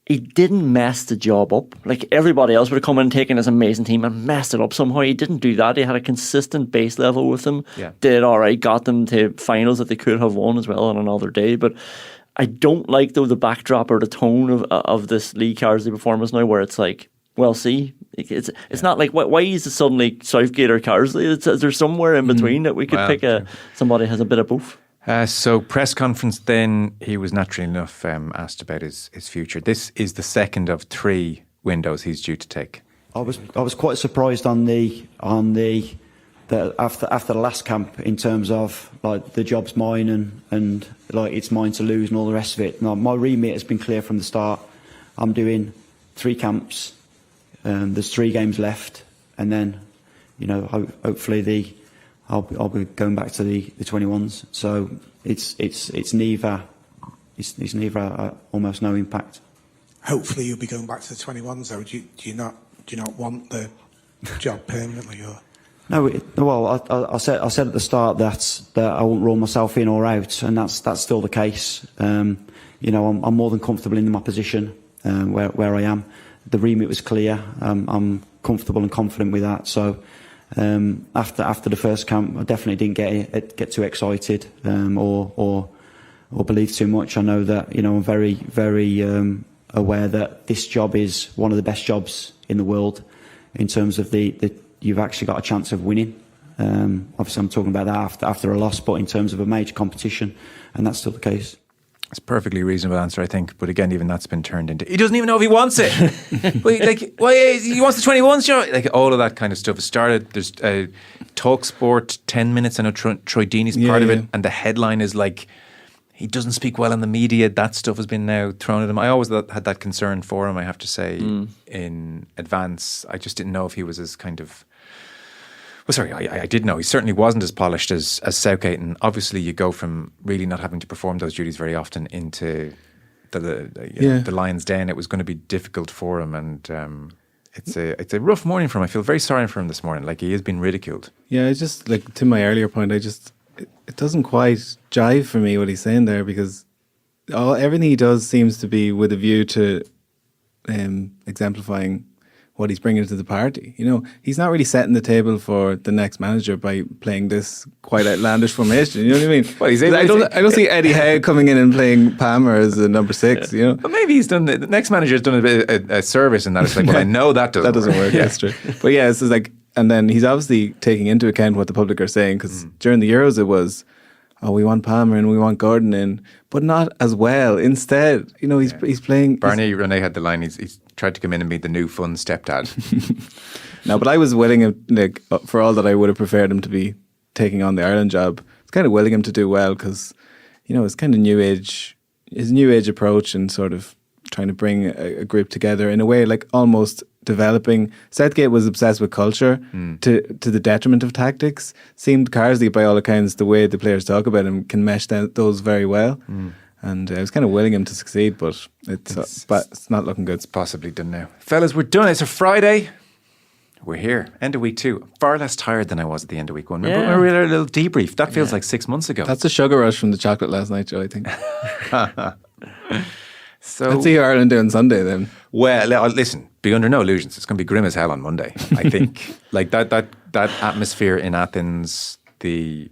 he didn't mess the job up. Like everybody else would have come in and taken his amazing team and messed it up somehow. He didn't do that. He had a consistent base level with them. Yeah. Did all right, got them to finals that they could have won as well on another day. But I don't like, though, the backdrop or the tone of this Lee Carsley performance now, where it's like, well, see, it's not like, why is it suddenly Southgate or Carsley? There's somewhere in between that we could pick somebody who has a bit of both. So press conference then, he was naturally enough asked about his future. This is the second of 3 windows he's due to take. I was quite surprised on the after the last camp, in terms of like the job's mine and like it's mine to lose and all the rest of it. Now, my remit has been clear from the start. I'm doing 3 camps. There's 3 games left, and then hopefully I'll be going back to the 21s. So it's neither almost no impact. Hopefully you'll be going back to the 21s. Though, do you not want the job permanently? Or? No. I said at the start that I won't rule myself in or out, and that's still the case. I'm more than comfortable in my position where I am. The remit was clear. I'm comfortable and confident with that. So. After the first camp, I definitely didn't get too excited or believe too much. I know that I'm very, very aware that this job is one of the best jobs in the world in terms of the you've actually got a chance of winning. Obviously, I'm talking about that after a loss, but in terms of a major competition, and that's still the case. It's a perfectly reasonable answer, I think. But again, even that's been turned into, he doesn't even know if he wants it. Why he wants the 21s, show? Like all of that kind of stuff has started. There's TalkSport 10 minutes. I know Troy Deeney's part of it, and the headline is like, he doesn't speak well in the media. That stuff has been now thrown at him. I always had that concern for him, I have to say, in advance. I just didn't know if he was as kind of... Well, sorry, I did know. He certainly wasn't as polished as Southgate, and obviously you go from really not having to perform those duties very often into the lion's den. It was going to be difficult for him, and it's a rough morning for him. I feel very sorry for him this morning. Like, he has been ridiculed. Yeah, it's just like, to my earlier point, it doesn't quite jive for me what he's saying there, because everything he does seems to be with a view to exemplifying what he's bringing to the party. He's not really setting the table for the next manager by playing this quite outlandish formation. You know what I mean? Well, I don't see Eddie Howe coming in and playing Palmer as a number 6. But maybe he's done the next manager has done a bit of a service in that. It's like, well, I know that doesn't work. That's true. But yeah, it's like, and then he's obviously taking into account what the public are saying, because during the Euros it was, we want Palmer and we want Gordon in, but not as well. Instead, he's playing. Barney Renee had the line, he's tried to come in and be the new fun stepdad. No, but I was willing him, like, for all that I would have preferred him to be taking on the Ireland job. It's kind of willing him to do well because, it's kind of his new age approach and sort of trying to bring a group together in a way, like almost developing. Southgate was obsessed with culture to the detriment of tactics. Seemed Carsley, by all accounts, the way the players talk about him, can mesh those very well. And I was kind of willing him to succeed, but it's not looking good. It's possibly done now. Fellas, we're done. It's a Friday. We're here. End of week 2. Far less tired than I was at the end of week 1. Remember we had a little debrief. That feels like 6 months ago. That's a sugar rush from the chocolate last night, Joe, I think. So let's see how Ireland do on Sunday then. Well, listen, be under no illusions. It's going to be grim as hell on Monday, I think. Like that atmosphere in Athens, the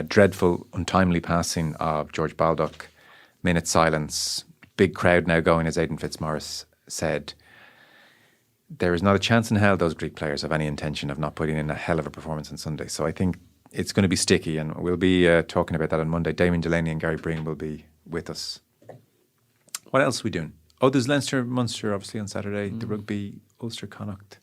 dreadful, untimely passing of George Baldock, minute silence, big crowd now going, as Aidan Fitzmaurice said. There is not a chance in hell those Greek players have any intention of not putting in a hell of a performance on Sunday. So I think it's going to be sticky, and we'll be talking about that on Monday. Damien Delaney and Gary Breen will be with us. What else are we doing? Oh, there's Leinster-Munster, obviously, on Saturday. The rugby, Ulster-Connacht.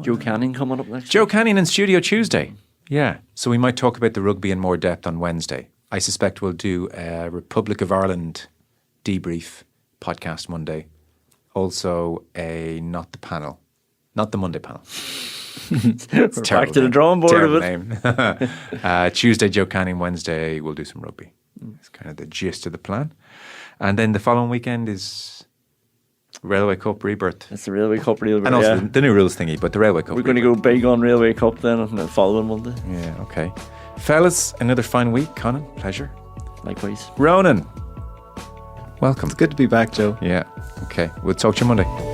Joe Canning coming up next Joe week. Canning in studio Tuesday. Yeah. So we might talk about the rugby in more depth on Wednesday. I suspect we'll do a Republic of Ireland debrief podcast Monday. Also not the Monday panel. It's We're back to the drawing board of it. Name. Tuesday, Joe Canning. Wednesday, we'll do some rugby. It's kind of the gist of the plan. And then the following weekend is Railway Cup Rebirth. It's the Railway Cup Rebirth. And also the new rules thingy, but the Railway Cup We're going to go big on Railway Cup then on the following Monday. Yeah, okay. Fellas, another fine week. Conan, pleasure. Likewise. Ronan, welcome. It's good to be back, Joe. Yeah, okay. We'll talk to you Monday.